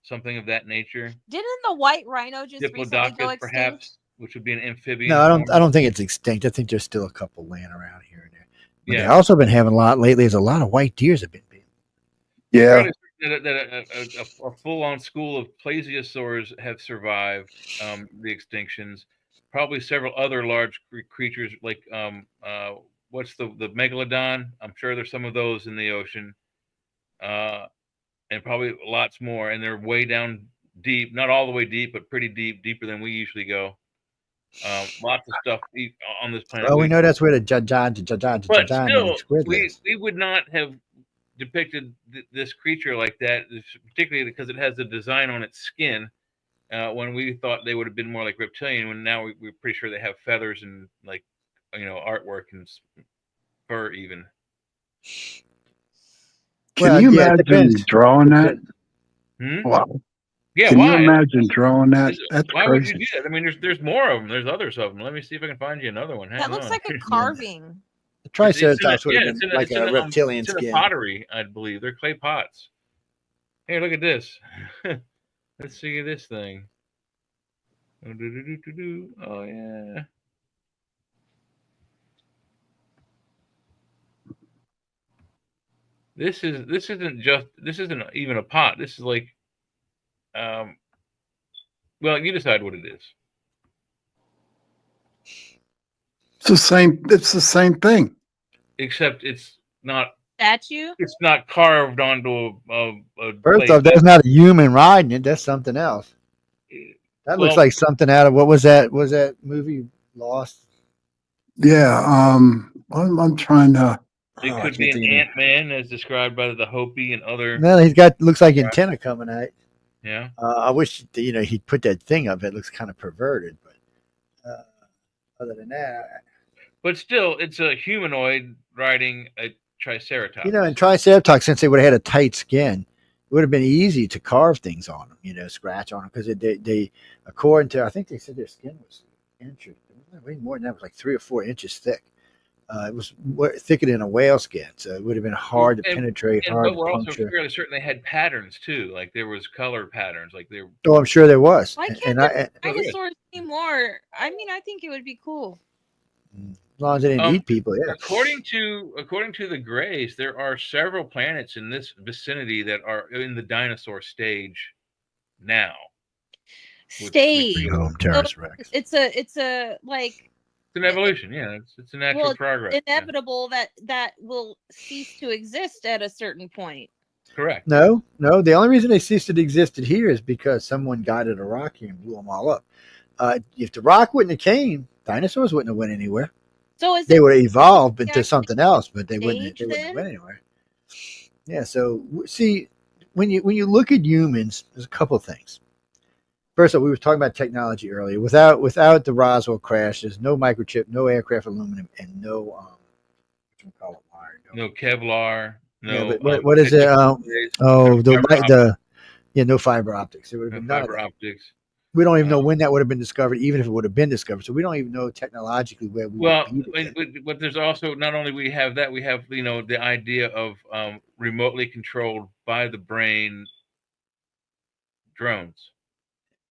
something of that nature. Didn't the white rhino just recently go extinct? Perhaps, which would be an amphibian. No, I don't think it's extinct. I think there's still a couple laying around here and there. But yeah. They've also been having a lot lately. There's a lot of white deers have been. Yeah. A full-on school of plesiosaurs have survived the extinctions. Probably several other large creatures like what's the megalodon? I'm sure there's some of those in the ocean, and probably lots more. And they're way down deep, not all the way deep, but pretty deep, deeper than we usually go. Lots of stuff on this planet. Oh, we know that's where the giant we would not have depicted this creature like that, particularly because it has a design on its skin. When we thought they would have been more like reptilian, when now we're pretty sure they have feathers and artwork and fur even. Can you imagine drawing that? Wow. Yeah, Can why? you imagine drawing that? That's why crazy. Would you do that? I mean, there's more of them. There's others of them. Let me see if I can find you another one. That looks like a carving. The Triceratops would have been like a reptilian it's in skin. a pottery, I believe. They're clay pots. Here, look at this. Let's see this thing. Oh yeah. This isn't even a pot. This is like, well, you decide what it is. It's the same thing. Except it's not statue? It's not carved onto a First plate. off, that's not a human riding it. That's something else. That looks like something out of what was that? Was that movie Lost? Yeah. I'm trying to. It could be an Ant-Man, as described by the Hopi and other. Well, looks like antenna coming out. Yeah. I wish he'd put that thing up. It looks kind of perverted, but other than that, but still, it's a humanoid riding a triceratops. And triceratops, since they would have had a tight skin, it would have been easy to carve things on them. Scratch on them because they according to I think they said their skin was inches, way more than that. It was like 3 or 4 inches thick. It was thicker than a whale skin, so it would have been hard to penetrate, hard to we're puncture. Also fairly certain they had patterns too, like there was color patterns, like there. Oh, I'm sure there was. Why can't the dinosaurs see more? I mean, I think it would be cool. As long as they didn't eat people, yeah. According to the Greys, there are several planets in this vicinity that are in the dinosaur stage now. Stage. Rex. It's a like. It's an evolution, yeah. It's a natural progress. Inevitable that will cease to exist at a certain point. Correct. No. The only reason they ceased to exist here is because someone guided a rock here and blew them all up. If the rock wouldn't have came, dinosaurs wouldn't have went anywhere. So they would have evolved into something else, but they wouldn't have went anywhere. Yeah. So see, when you look at humans, there's a couple of things. First of all, we were talking about technology earlier. Without the Roswell crash, there's no microchip, no aircraft aluminum, and no no Kevlar. No. Yeah, but what is it? No fiber optics. There would have been fiber optics. We don't even know when that would have been discovered, even if it would have been discovered. So we don't even know technologically where we. Well, but there's also not only we have that, we have the idea of remotely controlled by the brain drones.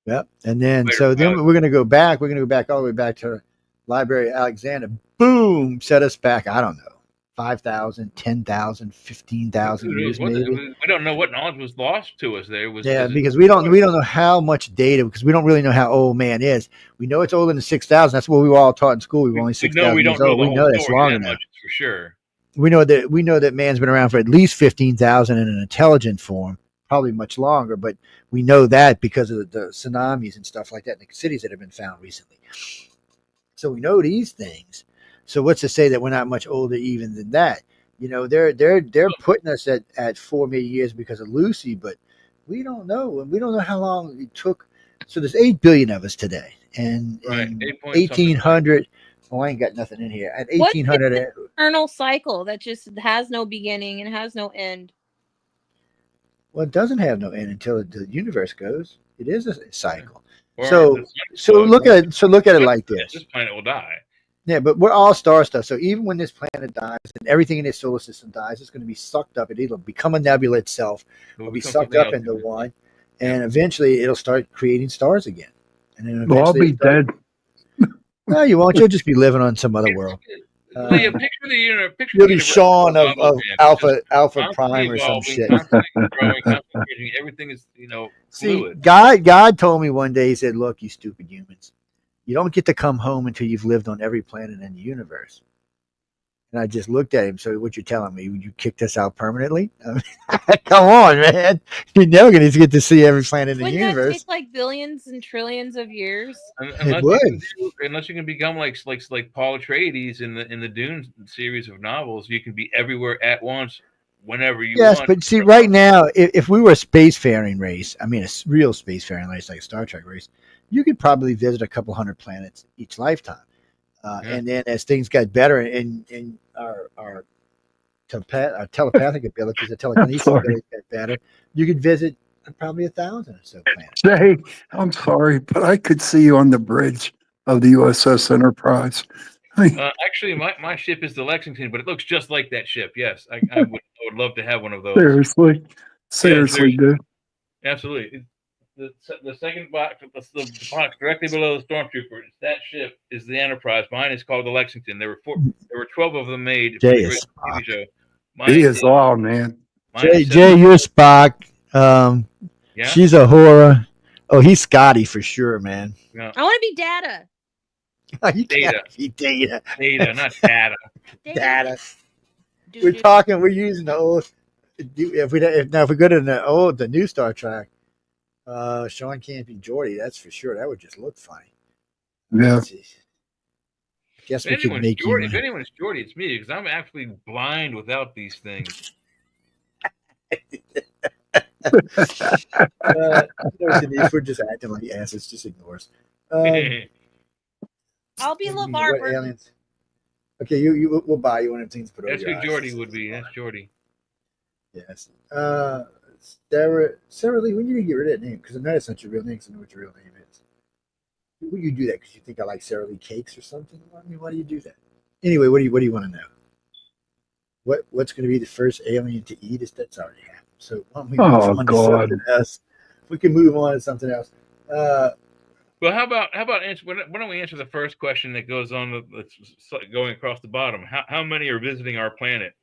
Yep. And then we're going to go back. We're going to go back all the way back to Library of Alexander. Boom! Set us back. I don't know, 5,000, 10,000, 15,000 years maybe. We don't know what knowledge was lost to us there. Because we don't know how much data, because we don't really know how old man is. We know it's older than 6,000. That's what we were all taught in school. We were only 6,000 years old. We know that's long enough for sure. We know that man's been around for at least 15,000 in an intelligent form. Probably much longer, but we know that because of the tsunamis and stuff like that in the cities that have been found recently. So we know these things. So what's to say that we're not much older even than that? They're putting us at 4 million years because of Lucy, but we don't know, and we don't know how long it took. So there's 8 billion of us today, and 1800. I ain't got nothing in here. At 1800, what's the eternal cycle that just has no beginning and has no end. Well, it doesn't have no end until the universe goes. It is a cycle. So look at it like this. This planet will die. Yeah, but we're all star stuff. So even when this planet dies and everything in its solar system dies, it's going to be sucked up. It'll become a nebula itself. It'll be sucked up into one, and eventually it'll start creating stars again. And then well, I'll be dead. No, you won't. You'll just be living on some other world. Picture the universe. You'll be Sean of Alpha Prime or some shit. Growing, everything is fluid. God told me one day, he said, "Look, you stupid humans, you don't get to come home until you've lived on every planet in the universe." And I just looked at him. So what you're telling me? You kicked us out permanently? I mean, come on, man! You're never going to get to see every planet in the universe. Wouldn't that take like billions and trillions of years? Unless you can become like Paul Atreides in the Dune series of novels, you can be everywhere at once, whenever you want. Yes, but see, right now, if we were a spacefaring race, I mean, a real spacefaring race like a Star Trek race, you could probably visit a couple hundred planets each lifetime. And then as things got better in our telepathic abilities, the telekinesis abilities got better, you could visit probably 1,000 or so planets. Jay, I'm sorry, but I could see you on the bridge of the USS Enterprise. Actually, my ship is the Lexington, but it looks just like that ship. Yes, I would love to have one of those. Seriously, dude. Absolutely. The second box, the box directly below the Stormtrooper, that ship is the Enterprise. Mine is called the Lexington. There were 12 of them made. Jay is Spock. He is all, man. Jay, you're Spock. She's a horror. Oh, he's Scotty for sure, man. Yeah. I want to be Data. You can't be Data. Data, not Data. Data. We're talking. We're using the old. If we go to the new Star Trek, Sean can't be Geordi. That's for sure. That would just look funny. Yeah. Let's see. I guess we could make you. If anyone's Geordie, it's me because I'm actually blind without these things. We're just acting like asses. Just ignore us. I'll be LeVar What Burton. aliens? Okay, we'll buy you one of the things to put over That's your who eyes. Geordie would be. That's Geordie. Yes. Sarah Lee, we need to get rid of that name because I know that's not your real name. So I know what your real name is. Would you do that because you think I like Sarah Lee cakes or something? I mean, why do you do that? Anyway, what do you want to know? What's going to be the first alien to eat us? That's already happened. So why don't we move on to something else? We can move on to something else. Well, how about why don't we answer the first question that goes on that's going across the bottom? How many are visiting our planet?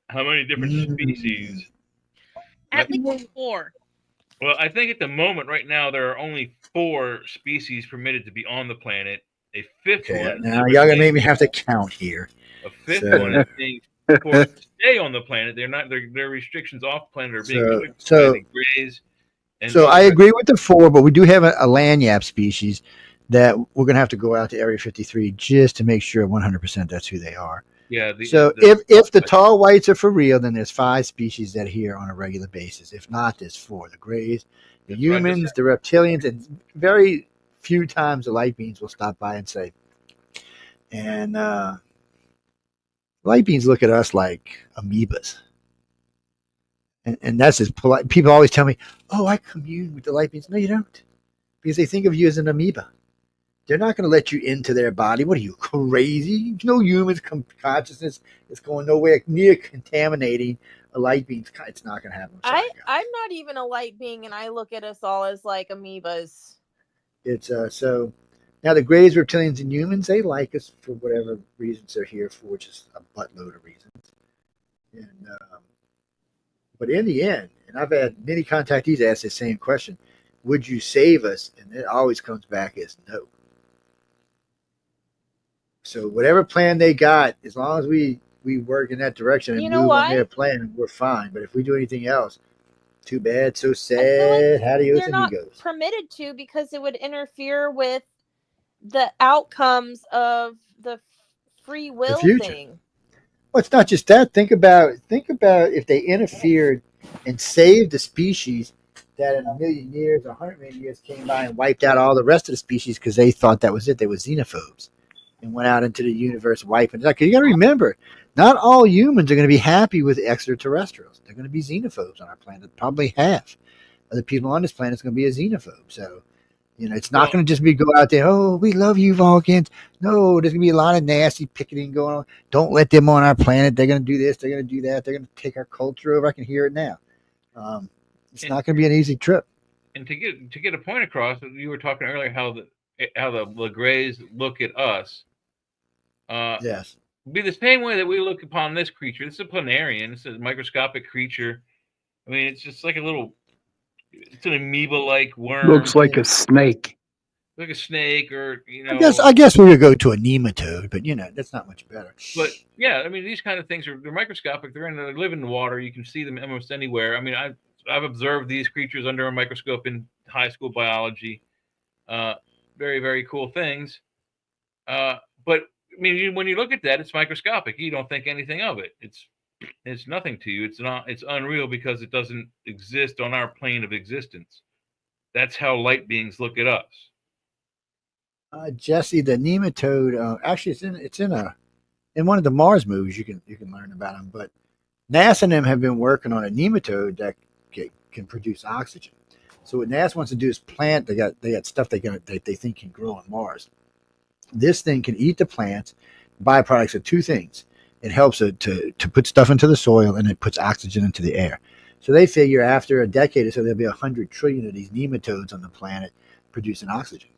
How many different species? At least 4. Well, I think at the moment, right now, there are only 4 species permitted to be on the planet. A fifth one. Now y'all gonna make me have to count here. A fifth one is being forced to stay on the planet. They're not. Their restrictions off planet are being lifted by the Greys. So I agree with the 4, but we do have a lanyap species that we're going to have to go out to Area 53 just to make sure 100% that's who they are. Yeah. If the tall whites are for real, then there's 5 species that are here on a regular basis. If not, there's 4: the Greys, the humans, the reptilians, and very few times the light beings will stop by and say. And light beings look at us like amoebas. And that's as polite. People always tell me, "Oh, I commune with the light beings." No, you don't, because they think of you as an amoeba. They're not going to let you into their body. What are you, crazy? No human consciousness is going nowhere near contaminating a light being. It's not going to happen. I'm not even a light being, and I look at us all as like amoebas. It's so now the Greys, reptilians, and humans, they like us for whatever reasons they're here for, which is a buttload of reasons. And but in the end, and I've had many contactees ask the same question: would you save us? And it always comes back as no. So whatever plan they got, as long as we work in that direction and move on their plan, we're fine. But if we do anything else, too bad, so sad. Adios, they're not amigos. Permitted to, because it would interfere with the outcomes of the free will thing. Well, it's not just that. Think about if they interfered and saved the species that in 1,000,000 years, 100 million years came by and wiped out all the rest of the species because they thought that was it. They were xenophobes and went out into the universe wiping it out. Because you got to remember, not all humans are going to be happy with extraterrestrials. They're going to be xenophobes on our planet. Probably half of the people on this planet is going to be a xenophobe. So, it's not going to just be go out there, "Oh, we love you, Vulcans." No, there's going to be a lot of nasty picketing going on. Don't let them on our planet. They're going to do this. They're going to do that. They're going to take our culture over. I can hear it now. It's not going to be an easy trip. And to get a point across, you were talking earlier how the Greys look at us. Yes. Be the same way that we look upon this creature. It's a planarian. It's a microscopic creature. I mean, it's just like it's an amoeba-like worm. Looks like a snake. Like a snake, or I guess we would go to a nematode, but that's not much better. But yeah, I mean, these kind of things they're microscopic. They live in the water. You can see them almost anywhere. I mean, I've observed these creatures under a microscope in high school biology. Very, very cool things. But I mean, when you look at that, it's microscopic. You don't think anything of it. It's nothing to you. It's unreal because it doesn't exist on our plane of existence. That's how light beings look at us. Jesse, the nematode, actually it's in one of the Mars movies. You can learn about them. But NASA and them have been working on a nematode that can produce oxygen. So what NASA wants to do is plant. They got stuff they think can grow on Mars. This thing can eat the plants. Byproducts of 2 things. It helps it to put stuff into the soil, and it puts oxygen into the air. So they figure after a decade or so, there'll be 100 trillion of these nematodes on the planet producing oxygen.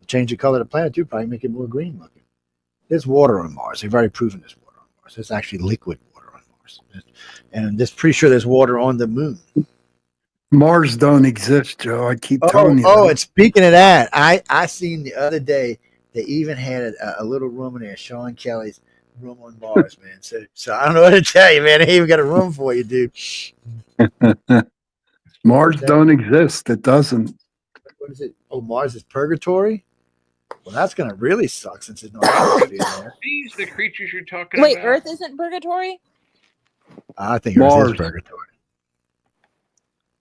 Change the color of the planet too, probably make it more green looking. There's water on Mars. They've already proven there's water on Mars. There's actually liquid water on Mars. And there's pretty sure there's water on the moon. Mars don't exist, Joe. I keep telling you. Oh, and speaking of that, I seen the other day they even had a little room in there, Sean Kelly's room on Mars, man. So I don't know what to tell you, man. They ain't even got a room for you, dude. Mars don't exist. It doesn't. What is it? Oh, Mars is purgatory? Well, that's going to really suck since there's no atmosphere there. These the creatures you're talking Wait, about. Earth isn't purgatory? I think Mars. Earth is purgatory.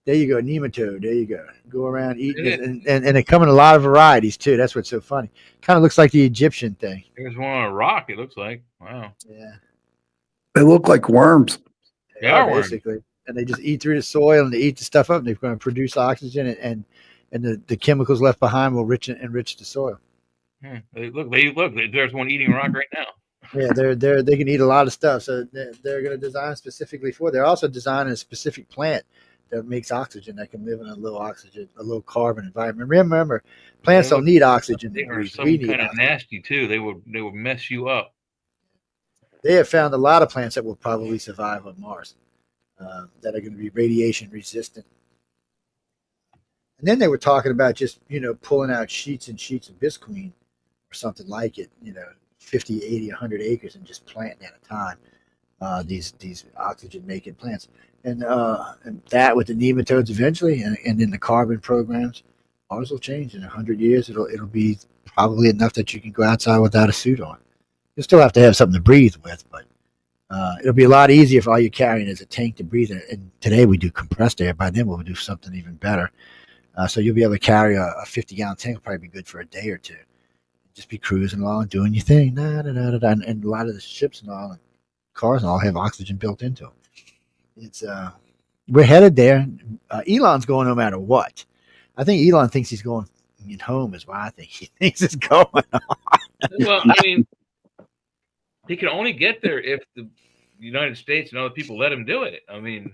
There you go, nematode. There you go. Go around eating this, and they come in a lot of varieties too. That's what's so funny. Kind of looks like the Egyptian thing. There's one on a rock. It looks like. Wow. Yeah, They look like worms. they are basically, and they just eat through the soil and they eat the stuff up. And they're going to produce oxygen, and the chemicals left behind will enrich the soil. Look. There's one eating a rock right now. Yeah, they can eat a lot of stuff. So they're going to design specifically for. They're also designing a specific plant that makes oxygen that can live in a low carbon environment. Remember, plants don't need oxygen. They are some kind of nasty too. They would mess you up. They have found a lot of plants that will probably survive on Mars that are going to be radiation resistant. And then they were talking about just pulling out sheets and sheets of bisqueen or something like it, 50, 80, 100 acres and just planting at a time these oxygen making plants. And that with the nematodes eventually, and in the carbon programs, ours will change in 100 years. It'll be probably enough that you can go outside without a suit on. You'll still have to have something to breathe with, but it'll be a lot easier if all you're carrying is a tank to breathe in. And today we do compressed air. By then we'll do something even better. So you'll be able to carry a 50-gallon tank. Will probably be good for a day or two. Just be cruising along, doing your thing. And a lot of the ships and all, and cars and all have oxygen built into them. It's we're headed there. Elon's going no matter what. I think Elon thinks he's going home is why I think he thinks it's going on. Well, I mean, he can only get there if the United States and other people let him do it. I mean,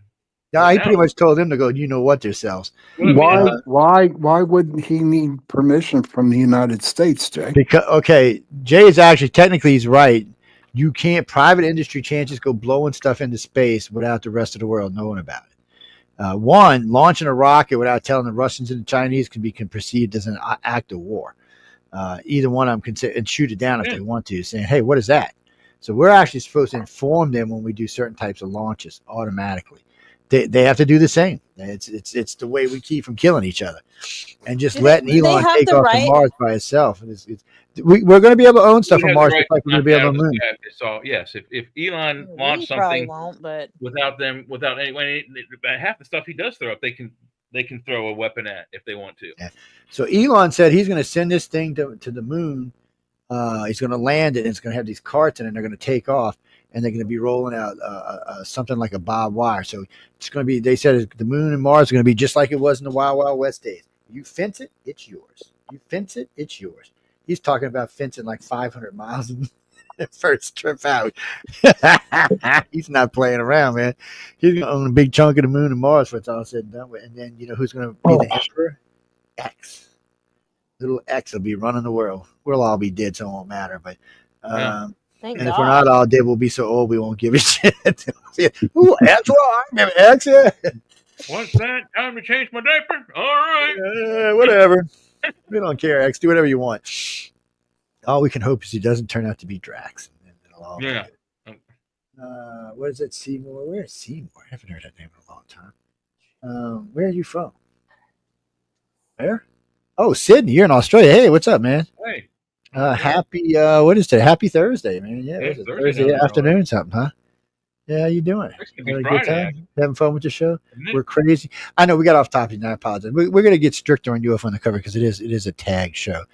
yeah, he pretty much told them to go. You know what themselves. Why wouldn't he need permission from the United States, Jay? Because Jay is actually technically he's right. You can't. Private industry can't just go blowing stuff into space without the rest of the world knowing about it. One, launching a rocket without telling the Russians and the Chinese can be perceived as an act of war. Either one of them can and shoot it down if they want to, saying, "Hey, what is that?" So we're actually supposed to inform them when we do certain types of launches automatically. They have to do the same. It's the way we keep from killing each other, and just letting Elon take off from Mars by itself. We're going to be able to own stuff on Mars, just like we're going to be able to moon. So yes, if Elon launched something without anyone, half the stuff he does throw up, they can throw a weapon at if they want to. Yeah. So Elon said he's going to send this thing to the moon. He's going to land it, and it's going to have these carts in it, and they're going to take off, and they're going to be rolling out something like a barbed wire. So it's going to be, they said the moon and Mars are going to be just like it was in the Wild Wild West days. You fence it, it's yours. You fence it, it's yours. He's talking about fencing like 500 miles in the first trip out. He's not playing around, man. He's going to own a big chunk of the moon and Mars for it's all said and done with. And then, who's going to be the emperor? X. Little X will be running the world. We'll all be dead, so it won't matter. But and if we're not all dead, we'll be so old we won't give a shit. Ooh, X, I remember X. Yeah. What's that? Time to change my diaper? All right. Whatever. We don't care, X. Do whatever you want. All we can hope is he doesn't turn out to be Drax. Yeah. What is it, Seymour? Where's Seymour? I haven't heard that name in a long time. Where are you from? Where? Oh, Sydney. You're in Australia. Hey, what's up, man? Hey. Happy, what is it? Happy Thursday, man. Yeah, it's Thursday afternoon, something, huh? Yeah, how you doing? Having a good time? Having fun with the show? We're crazy. I know we got off topic, and I apologize. We're going to get stricter on UFO Undercover because it is a tag show.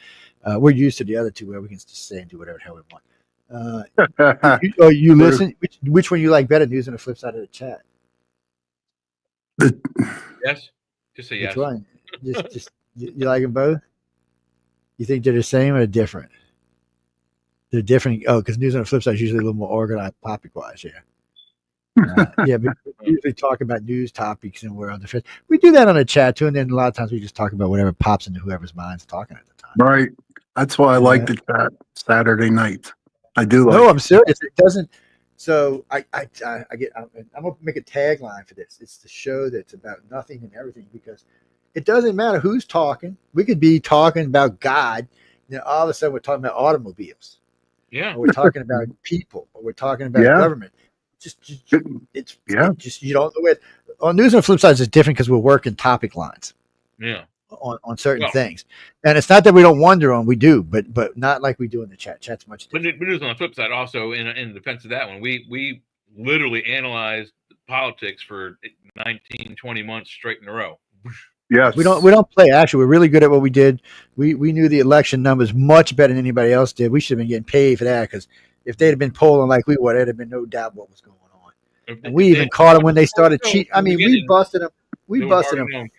We're used to the other two where we can just say and do whatever the hell we want. You listen? Which one you like better? News on the flip side of the chat. Yes. Just say yes. Which one? Just you like them both? You think they're the same or different? They're different. Oh, because news on the flip side is usually a little more organized topic-wise. Yeah. Yeah, but we usually talk about news topics and we're on the fence. We do that on the chat too, and then a lot of times we just talk about whatever pops into whoever's mind's talking at the time. Right. That's why I like the chat Saturday night. I do like. No, I'm serious. It doesn't. So I'm gonna make a tagline for this. It's the show that's about nothing and everything because it doesn't matter who's talking. We could be talking about God, and then all of a sudden we're talking about automobiles. Yeah. Or we're talking about people, or we're talking about government. It's you don't know it. On news on the flip side, it's different because we're working topic lines. Yeah. On certain things, and it's not that we don't wonder on, we do, but not like we do in the chat. Chat's much different. But news on the flip side, also in defense of that one, we literally analyzed politics for 19, 20 months straight in a row. Yes. We don't play action. We're really good at what we did. We knew the election numbers much better than anybody else did. We should have been getting paid for that, because if they'd have been polling like we were, there'd have been no doubt what was going on. And we even caught them when they started cheating. I mean, we busted them. We busted them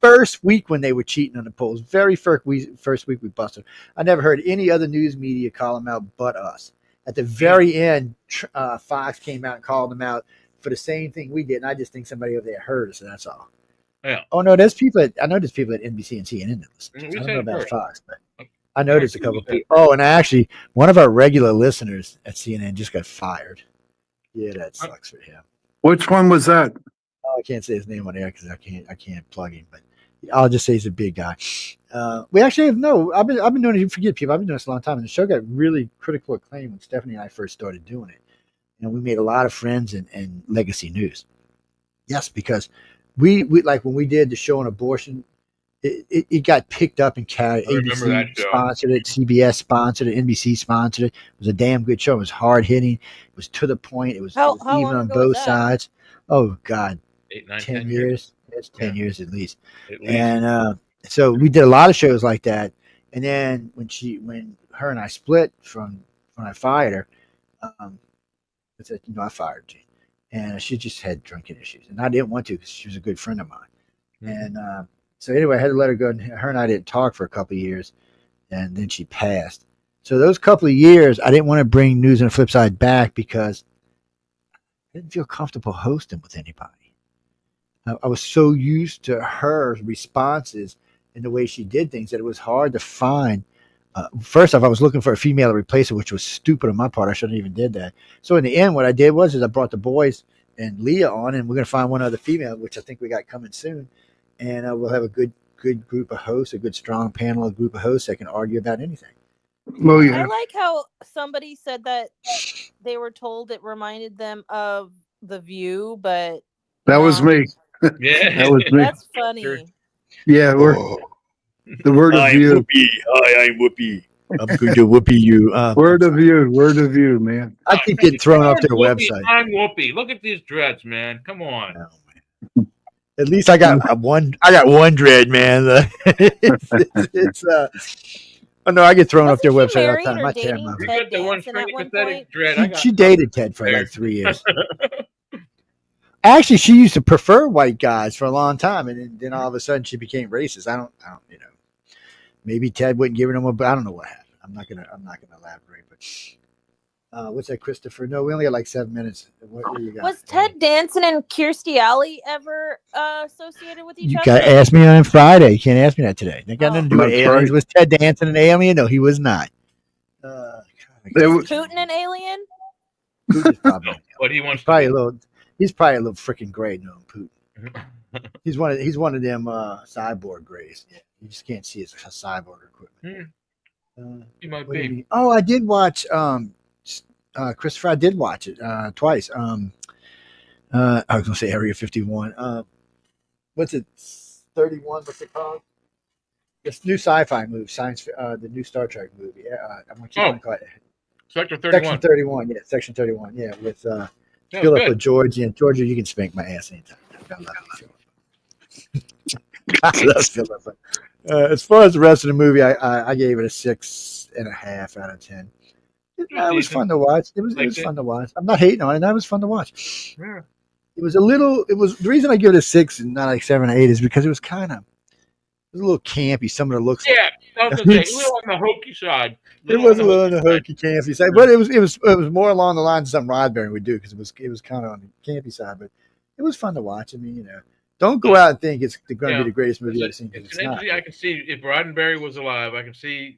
first week when they were cheating on the polls. Very first week we busted them. I never heard any other news media call them out but us. At the very end, Fox came out and called them out for the same thing we did. And I just think somebody over there heard us, and that's all. Yeah. Oh no, there's people. I know there's people at NBC and CNN that listen. I don't know about Fox, but I know there's a couple of people. Oh, and actually, one of our regular listeners at CNN just got fired. Yeah, that sucks for him. Which one was that? Oh, I can't say his name on air because I can't plug him. But I'll just say he's a big guy. We actually have I've been doing it. You forget people. I've been doing this a long time, and the show got really critical acclaim when Stephanie and I first started doing it. And we made a lot of friends in legacy news. Yes, because we like when we did the show on abortion, it got picked up and carried. ABC sponsored it, CBS sponsored it, NBC sponsored it. It was a damn good show. It was hard hitting. It was to the point. It was even on both sides. Oh God, 10 years. It's 10 years at least. And so we did a lot of shows like that. And then when her and I split when I fired her, I said, I fired Jean. And she just had drinking issues. And I didn't want to because she was a good friend of mine. Mm-hmm. And so anyway, I had to let her go. And her and I didn't talk for a couple of years. And then she passed. So those couple of years, I didn't want to bring News on the Flip Side back because I didn't feel comfortable hosting with anybody. I was so used to her responses and the way she did things that it was hard to find. First off, I was looking for a female to replace her, which was stupid on my part. I shouldn't have even did that. So in the end, what I did was I brought the boys and Leah on, and we're going to find one other female, which I think we got coming soon. And we'll have a good group of hosts, a good strong panel, a group of hosts that can argue about anything. Well, yeah. I like how somebody said that they were told it reminded them of The View, but that was me. Yeah, that was me. That's funny. Yeah, the word of view. I'm Whoopi. I'm going to Whoopi you. Word of view, man. I keep getting thrown off their website. I'm Whoopi. Look at these dreads, man. Come on. Oh, at least I got one. I got one dread, man. it's oh no, I get thrown off their website all the time. I tear them up. You got the one pretty pathetic dread. She dated Ted for like 3 years. Actually, she used to prefer white guys for a long time, and then all of a sudden she became racist. I don't, maybe Ted wouldn't give her no more, but I don't know what happened. I'm not gonna elaborate. But what's that, Christopher? No, we only got like 7 minutes. What do you got? Was Ted Danson and Kirstie Alley ever associated with each other? You got to ask me on Friday. You can't ask me that today. They got nothing to do with aliens. Was Ted Danson an alien? No, he was not. Was Putin an alien? Putin's probably. What he wants? He's probably a little freaking gray, knowing Putin. He's one of them cyborg grays. Yeah, you just can't see his cyborg equipment. He might be. Oh, I did watch Christopher. I did watch it twice. I was gonna say Area 51. What's it? 31. What's it called? This new sci-fi movie, the new Star Trek movie. I'm gonna keep call it Sector 31. Section 31. Yeah, Section 31. Yeah, with Philippa Georgia. And Georgia, you can spank my ass anytime. I love Philippa. As far as the rest of the movie, I gave it a 6.5 out of 10. It was fun to watch. It was fun to watch. I'm not hating on it. That was fun to watch. Yeah. It was the reason I give it a 6 and not like 7 or 8 is because it was a little campy. Some of the looks. Yeah, I was gonna say, a little on the hokey side. It was a little on the hokey campy side, but it was more along the lines of something Roddenberry would do because it was kind of on the campy side, but it was fun to watch. I mean, don't go out and think it's going to be the greatest movie you've ever seen. It's not. I can see if Roddenberry was alive, I can see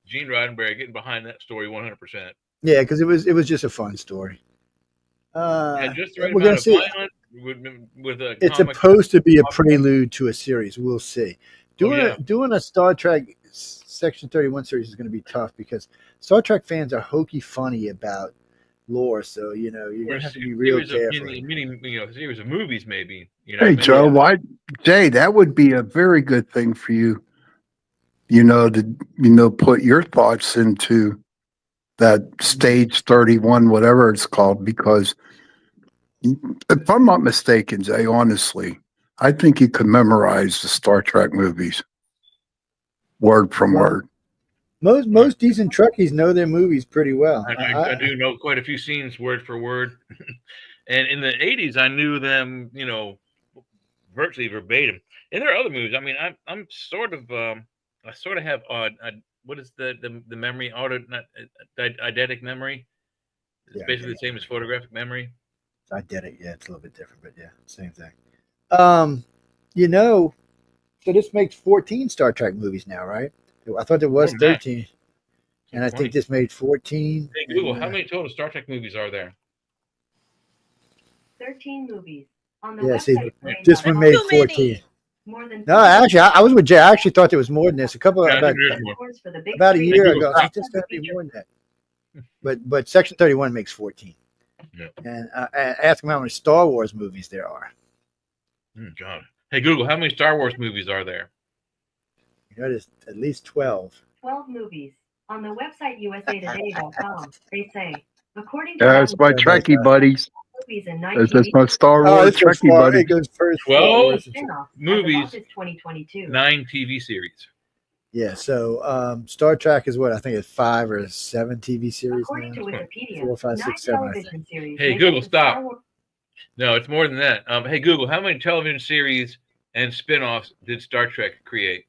Gene Roddenberry getting behind that story 100%. Yeah, because it was just a fun story. Just the right we're amount of see. violence with a. It's supposed to be a prelude to a series. We'll see. Doing a Star Trek Section 31 series is going to be tough because Star Trek fans are hokey funny about lore. So, you're going to have to be real careful. Series of movies, maybe. Hey, Joe, Jay, that would be a very good thing for you, to put your thoughts into that stage 31, whatever it's called, because if I'm not mistaken, Jay, honestly, I think you could memorize the Star Trek movies word from word. Most decent Trekkies know their movies pretty well. I do know quite a few scenes word for word. And in the 80s, I knew them, virtually verbatim. And there are other movies. I mean, I'm sort of, I sort of have, what is the memory, eidetic memory? It's basically the same as photographic memory. Eidetic, yeah, it's a little bit different, but yeah, same thing. So this makes 14 Star Trek movies now, right? I thought there was 13. And I think this made 14. Hey, Google, how many total Star Trek movies are there? 13 movies. On the website, this one made 14. More than no, actually, I was with Jay. I actually thought there was more than this. About a year ago, I think there's going to be more than that. But Section 31 makes 14. Yeah. And ask them how many Star Wars movies there are. God. Hey, Google, how many Star Wars movies are there? There's at least 12. 12 movies. On the website usatoday.com, they say, according to it's my Trekkie buddies. movies in It's my Star Wars Trekkie buddies. It goes first. 12 movies, 2022. 9 TV series. Yeah, so Star Trek is what I think it's 5 or 7 TV series. According to Wikipedia, 4, 5, 6, 7. television series. Hey, Google, stop. No, it's more than that. Hey, Google, how many television series and spin-offs did Star Trek create?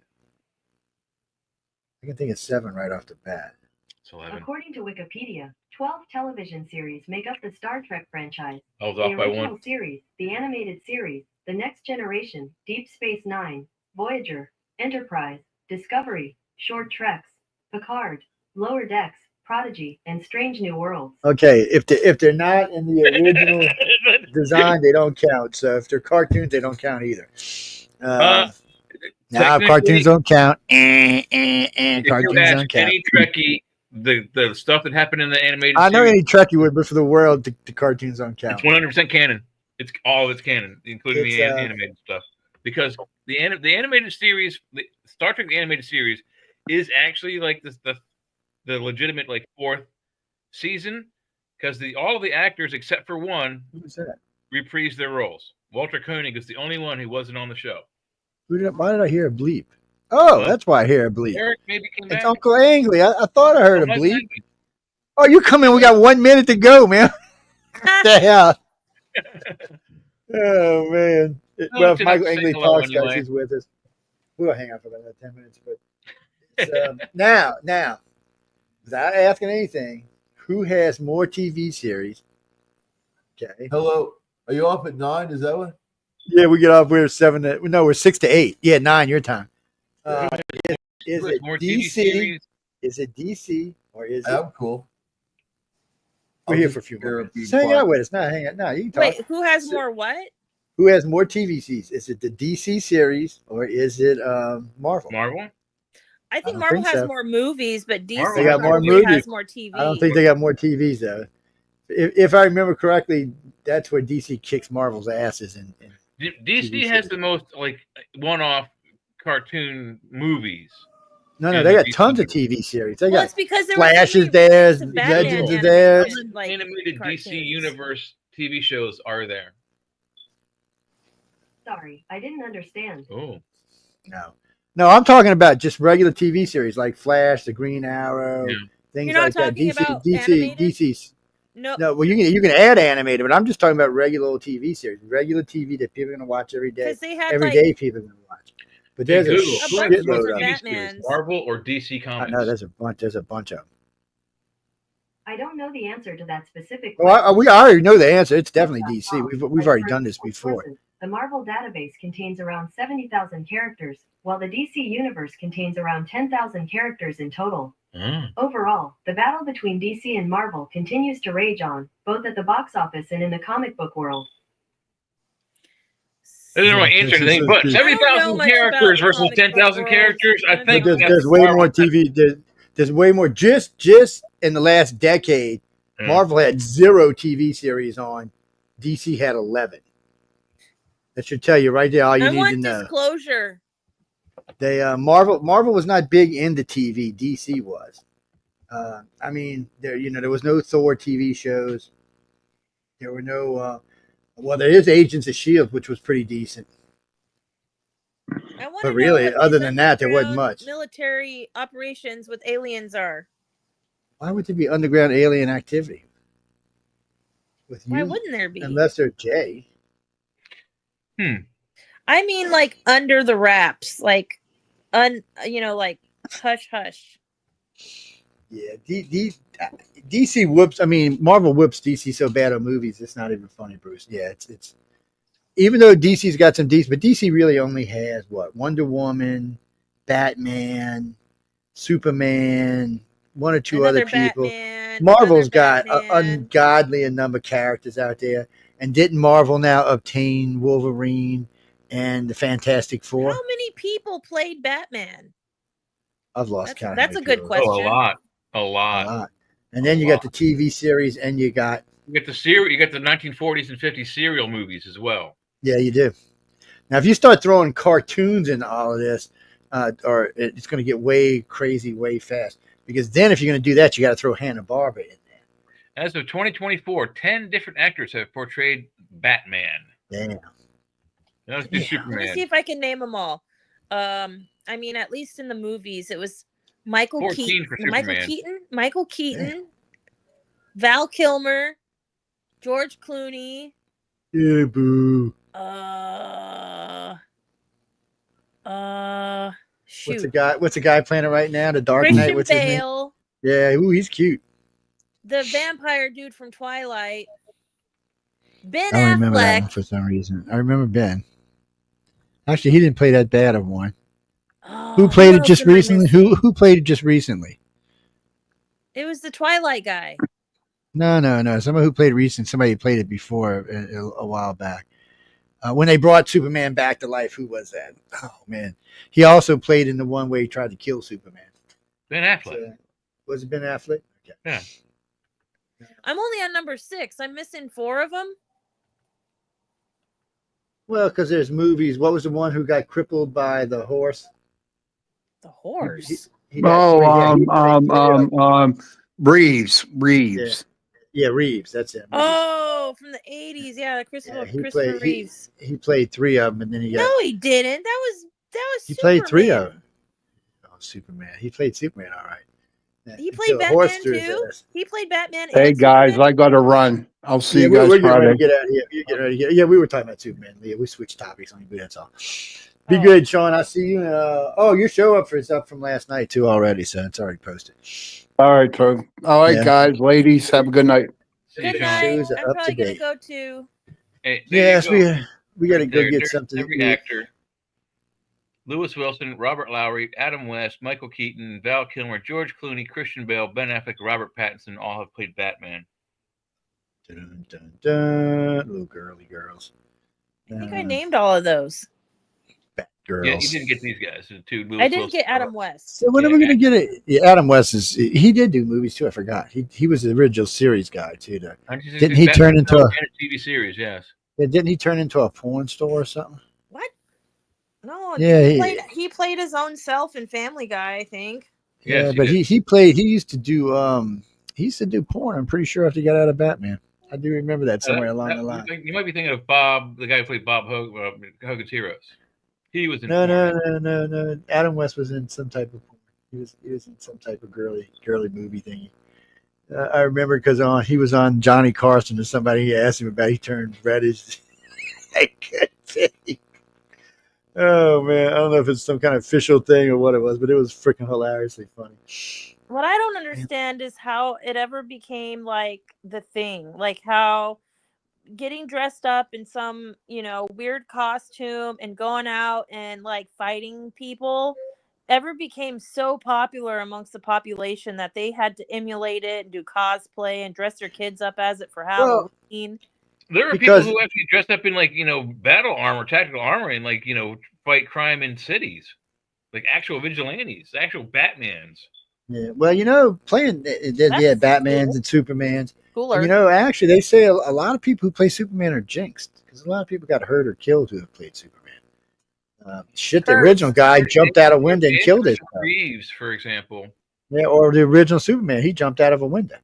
I can think of 7 right off the bat. It's 11. According to Wikipedia, 12 television series make up the Star Trek franchise. I was off by The original 1. series, the animated series, The Next Generation, Deep Space Nine, Voyager, Enterprise, Discovery, Short Treks, Picard, Lower Decks, Prodigy, and Strange New Worlds. Okay, if they're not in the original design, they don't count. So if they're cartoons, they don't count either. Now cartoons don't count. If Cartoons you ask don't count. any Trekkie, the stuff that happened in the animated I know series, any Trekkie would, but for the world, the cartoons don't count. it's 100% canon. It's all of it's canon, including It's, the animated stuff. Because the animated series, the Star Trek the animated series, is actually like the legitimate like 4th season, because all of the actors except for one Who's that? reprised their roles. Walter Koenig is the only one who wasn't on the show. Why did I hear a bleep? Oh, that's why I hear a bleep. Eric maybe came back. It's Uncle Angley. I thought I heard a my bleep. God. Oh, you come in. We got 1 minute to go, man. What the hell? Oh, man. Well, if Michael Angley talks, guys, he's with us. We'll hang out for about 10 minutes. But it's, now, without asking anything, who has more TV series? Okay. Hello. Are you off at 9? Is that what? Yeah, we get off. We're 6 to 8. Yeah, 9 your time. Is it more TV DC? series? Is it DC or is it? I'm cool. We're here for a few more minutes. Just hang out with us. No, hang out. No, you can talk. Wait, who has more what? Who has more TV series? Is it the DC series or is it Marvel? Marvel? I think don't Marvel think has so. more movies, but DC They got more probably movies. has more TV. I don't think they got more TVs though. If I remember correctly, that's where DC kicks Marvel's asses. DC has the most like one-off cartoon movies. No, they got tons of TV series. They got it's because there Flash was is there, to Batman Legends is animated, there. like, Animated cartoons. DC Universe TV shows are there. Sorry, I didn't understand. Oh. No, I'm talking about just regular TV series like Flash, the Green Arrow, things You're not like that. talking about DC's. No. Well, you can add animated, but I'm just talking about regular old TV series, regular TV that people are going to watch every day. 'Cause they had, every like- day people are going to watch. But there's Hey, a Google, who has more shitload of TV them. series, Marvel or DC Comics? No, there's a bunch. There's a bunch of them. I don't know the answer to that specific Well, question. we already know the answer. It's definitely DC. We've already done this before. The Marvel database contains around 70,000 characters, while the DC universe contains around 10,000 characters in total. Overall, the battle between DC and Marvel continues to rage on, both at the box office and in the comic book world. They didn't want to answer anything, but 70,000 characters versus 10,000 characters. I think but there's way more TV. There's way more. Just in the last decade, Marvel had 0 TV series on. DC had 11. That should tell you right there all you need to know. Disclosure. They Marvel was not big into TV. DC was. I mean, there was no Thor TV shows. There were no. Well, there is Agents of S.H.I.E.L.D., which was pretty decent. But really, other than that, there wasn't much. Military operations with aliens are. Why would there be underground alien activity? With you? Why wouldn't there be? Unless they're Jay. I mean, like under the wraps, like like hush hush. Yeah, DC whoops. I mean, Marvel whoops DC so bad on movies, it's not even funny, Bruce. Yeah, it's even though DC's got some DC, but DC really only has what? Wonder Woman, Batman, Superman, one or two other people. Marvel's got an ungodly number of characters out there. And didn't Marvel now obtain Wolverine and the Fantastic Four? How many people played Batman? I've lost count. That's a good question. Oh, a lot. And then you got the TV series, and you got the 1940s and 50s serial movies as well. Yeah, you do. Now, if you start throwing cartoons into all of this, or it's going to get way crazy, way fast. Because then, if you're going to do that, you got to throw Hanna-Barbera in. As of 2024, 10 different actors have portrayed Batman. Damn. Let's do Superman. Let me see if I can name them all. I mean, at least in the movies, it was Michael Keaton, Val Kilmer, George Clooney. Yeah, boo. Shoot. What's the guy playing it right now? The Dark Knight. What's his name? Yeah, he's cute. The vampire dude from Twilight. Ben I don't remember that one Affleck. for some reason. I remember Ben. Actually, he didn't play that bad of one. Who played it just recently? Who played it just recently? It was the Twilight guy. No. Somebody who played recent. Somebody played it before a while back. When they brought Superman back to life, who was that? Oh man, he also played in the one where he tried to kill Superman. Ben Affleck. Was it Ben Affleck? Okay. Yeah. I'm only on number 6. I'm missing 4 of them. Well, because there's movies. What was the one who got crippled by the horse? The horse. Reeves. Yeah, Reeves. That's it. Oh, from the 80s. Yeah, Christopher Reeves. He played 3 of them, and then he got. No, he didn't. That was He Superman. played 3 of them. Oh, Superman. He played Superman, all right. He played Batman too. He played Batman. Hey guys, I got to run. I'll see you guys we're Friday. Ready to get out of here. You're getting ready to get. Yeah, we were talking about Superman. Leah, we switched topics on you. That's all. Be good, Sean. I'll see you. Your show is up from last night too already, so it's already posted. All right, True. All right, guys, ladies, have a good night. Good night. I'm probably gonna go to. Hey, yes, we got to go get something. Every actor. Lewis Wilson, Robert Lowry, Adam West, Michael Keaton, Val Kilmer, George Clooney, Christian Bale, Ben Affleck, Robert Pattinson all have played Batman. Dun, dun, dun. Little girly girls. I think I named all of those. Girls. Yeah, you didn't get these guys. I didn't get Adam West. So when are we going to get it? Yeah, Adam West he did do movies too. I forgot. He was the original series guy too. Didn't he turn into a TV series? Yes. Yeah, didn't he turn into a porn store or something? What? No. Yeah, he played his own self in Family Guy, I think. Yeah, yes, but he used to do porn. I'm pretty sure after he got out of Batman. I do remember that somewhere along the line. You might be thinking of Bob, the guy who played Bob Hogan's Heroes. He was in No. Adam West was in some type of he was in some type of girly movie thingy. I remember because he was on Johnny Carson and somebody he asked him about. He turned reddish. I couldn't say. Oh man, I don't know if it's some kind of official thing or what it was, but it was freaking hilariously funny. What I don't understand is how it ever became like the thing, like how getting dressed up in some, weird costume and going out and like fighting people ever became so popular amongst the population that they had to emulate it and do cosplay and dress their kids up as it for Halloween. There are Because people who actually dress up in battle armor, tactical armor, and fight crime in cities, like actual vigilantes, actual Batmans. yeah, well, playing That's Batmans cool. and Supermans, Cooler. and actually they say a lot of people who play Superman are jinxed because a lot of people got hurt or killed who have played Superman. The original Cursed. guy jumped out a window and killed himself. Reeves, for example. Yeah, or the original Superman, he jumped out of a window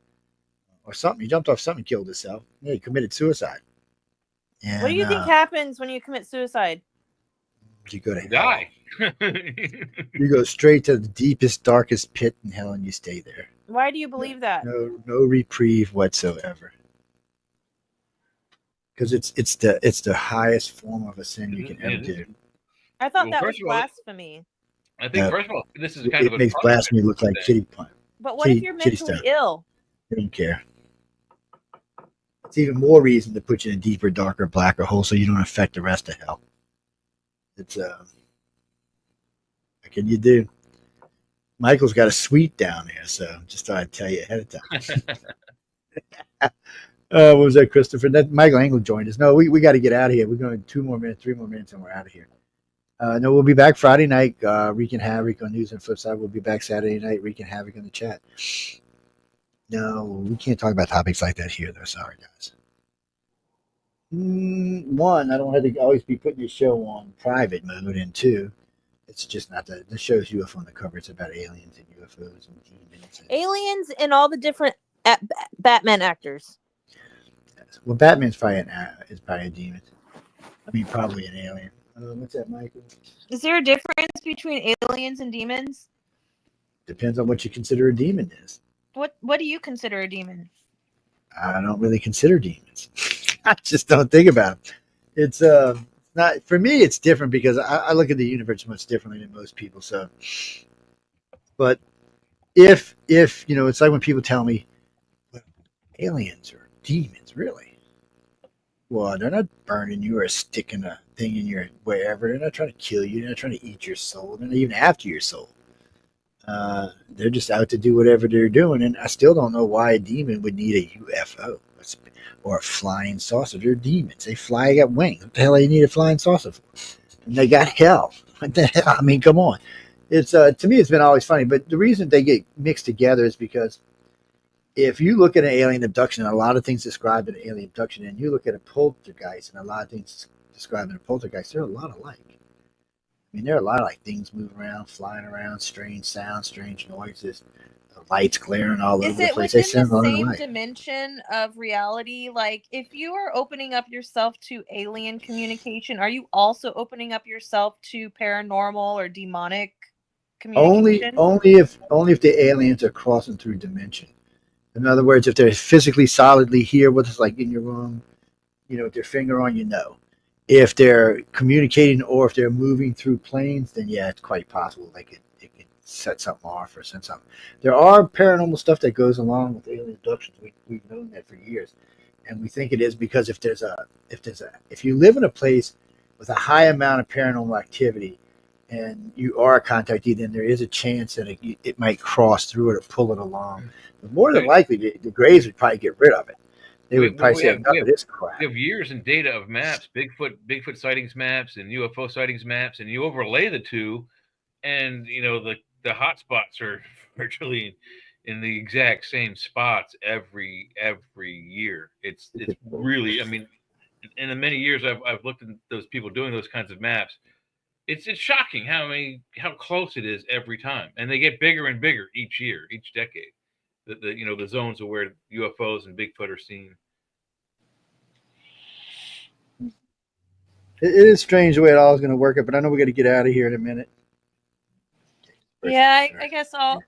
or something. He jumped off something, and killed himself. Yeah, he committed suicide. And What do you think happens when you commit suicide? you go to hell. Die. You go straight to the deepest, darkest pit in hell, and you stay there. Why do you believe that? No reprieve whatsoever. Because it's the highest form of a sin you can ever do. I thought that was blasphemy. I think first of all, this is kind of it makes blasphemy look like kitty punch. But what if you're mentally ill? They don't care. It's even more reason to put you in a deeper, darker, blacker hole so you don't affect the rest of hell. It's what can you do? Michael's got a suite down there, so just thought I'd tell you ahead of time. What was that, Christopher? That Michael Engel joined us. No, we got to get out of here. We're going 2 more minutes, 3 more minutes, and we're out of here. No, we'll be back Friday night. Wreaking Havoc on News and Flipside. We'll be back Saturday night. Wreaking Havoc in the chat. No, we can't talk about topics like that here, though. Sorry, guys. One, I don't have to always be putting your show on private mode, and two, it's just not the show's UFO Undercover. It's about aliens and UFOs and demons. Aliens and all the different Batman actors. Well, Batman's probably a demon. I mean, probably an alien. What's that, Michael? Is there a difference between aliens and demons? Depends on what you consider a demon is. What do you consider a demon? I don't really consider demons. I just don't think about them. It's not for me. It's different because I look at the universe much differently than most people. So, but if it's like when people tell me, well, aliens or demons, really? Well, they're not burning you or sticking a thing in your wherever. They're not trying to kill you. They're not trying to eat your soul. They're not even after your soul. They're just out to do whatever they're doing, and I still don't know why a demon would need a UFO or a flying saucer. They're demons. They fly, got wings. What the hell do you need a flying saucer for? And they got hell. What the hell? I mean, come on. It's to me, it's been always funny, but the reason they get mixed together is because if you look at an alien abduction, a lot of things described in an alien abduction, and you look at a poltergeist, and a lot of things described in a poltergeist, they're a lot alike. I mean, there are a lot of things moving around, flying around, strange sounds, strange noises, lights glaring all over the place. Is it within the same dimension of reality? Like, if you are opening up yourself to alien communication, are you also opening up yourself to paranormal or demonic communication? Only if the aliens are crossing through dimension. In other words, if they're physically solidly here with us, like in your room, with their finger on, If they're communicating or if they're moving through planes, then yeah, it's quite possible they could set something off or send something. There are paranormal stuff that goes along with alien abductions. We've known that for years, and we think it is because if you live in a place with a high amount of paranormal activity, and you are a contactee, then there is a chance that it might cross through it or pull it along. But more than likely, the Greys would probably get rid of it. They would probably say enough of this crap. We have years and data of maps, Bigfoot sightings maps and UFO sightings maps, and you overlay the two, and the hot spots are virtually in the exact same spots every year. It's really, I mean, in the many years I've looked at those people doing those kinds of maps, it's shocking how close it is every time, and they get bigger and bigger each year, each decade. The zones of where UFOs and Bigfoot are seen. It is strange the way it all is going to work out, but I know we got to get out of here in a minute. Yeah, I guess I'll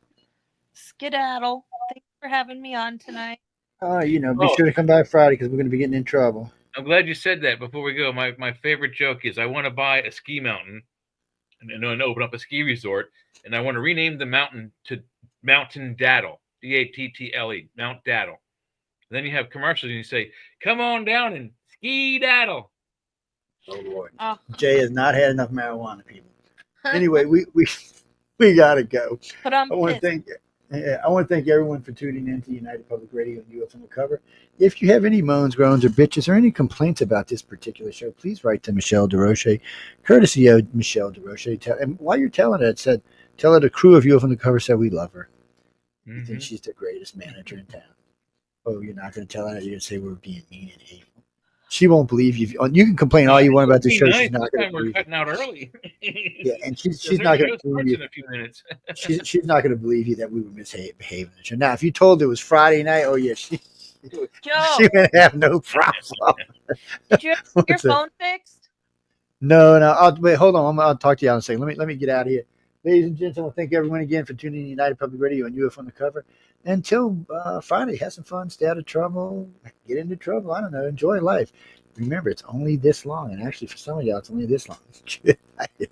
skedaddle. Thanks for having me on tonight. Be sure to come by Friday because we're going to be getting in trouble. I'm glad you said that. Before we go, my favorite joke is I want to buy a ski mountain and open up a ski resort, and I want to rename the mountain to Mountain Daddle, Dattle, Mount Daddle. And then you have commercials and you say, "Come on down and ski daddle." Oh Lord, Jay has not had enough marijuana, people. Anyway, we gotta go. But I want to thank I want to thank everyone for tuning in to United Public Radio and UFO Undercover. If you have any moans, groans, or bitches, or any complaints about this particular show, please write to Michelle DeRoche, courtesy of Michelle DeRoche. And while you're telling her, tell her the crew of UFO Undercover said we love her. We think she's the greatest manager in town. Oh, you're not going to tell her that? You're going to say we're being mean and hateful. She won't believe you. You can complain all you want about the show. Nice. She's not going to believe we're cutting out early. Yeah, and she's not going to believe you. In a few minutes. she's not going to believe you that we were misbehaving. Now, if you told her it was Friday night, oh yeah, she would have no problem. Did you have your phone fixed? No. Wait, hold on. I'll talk to you in a second. Let me get out of here. Ladies and gentlemen, thank everyone again for tuning in to United Public Radio and UFO Undercover. Until Friday, have some fun, stay out of trouble, get into trouble. I don't know, enjoy life. Remember, it's only this long, and actually, for some of y'all, it's only this long. Good night.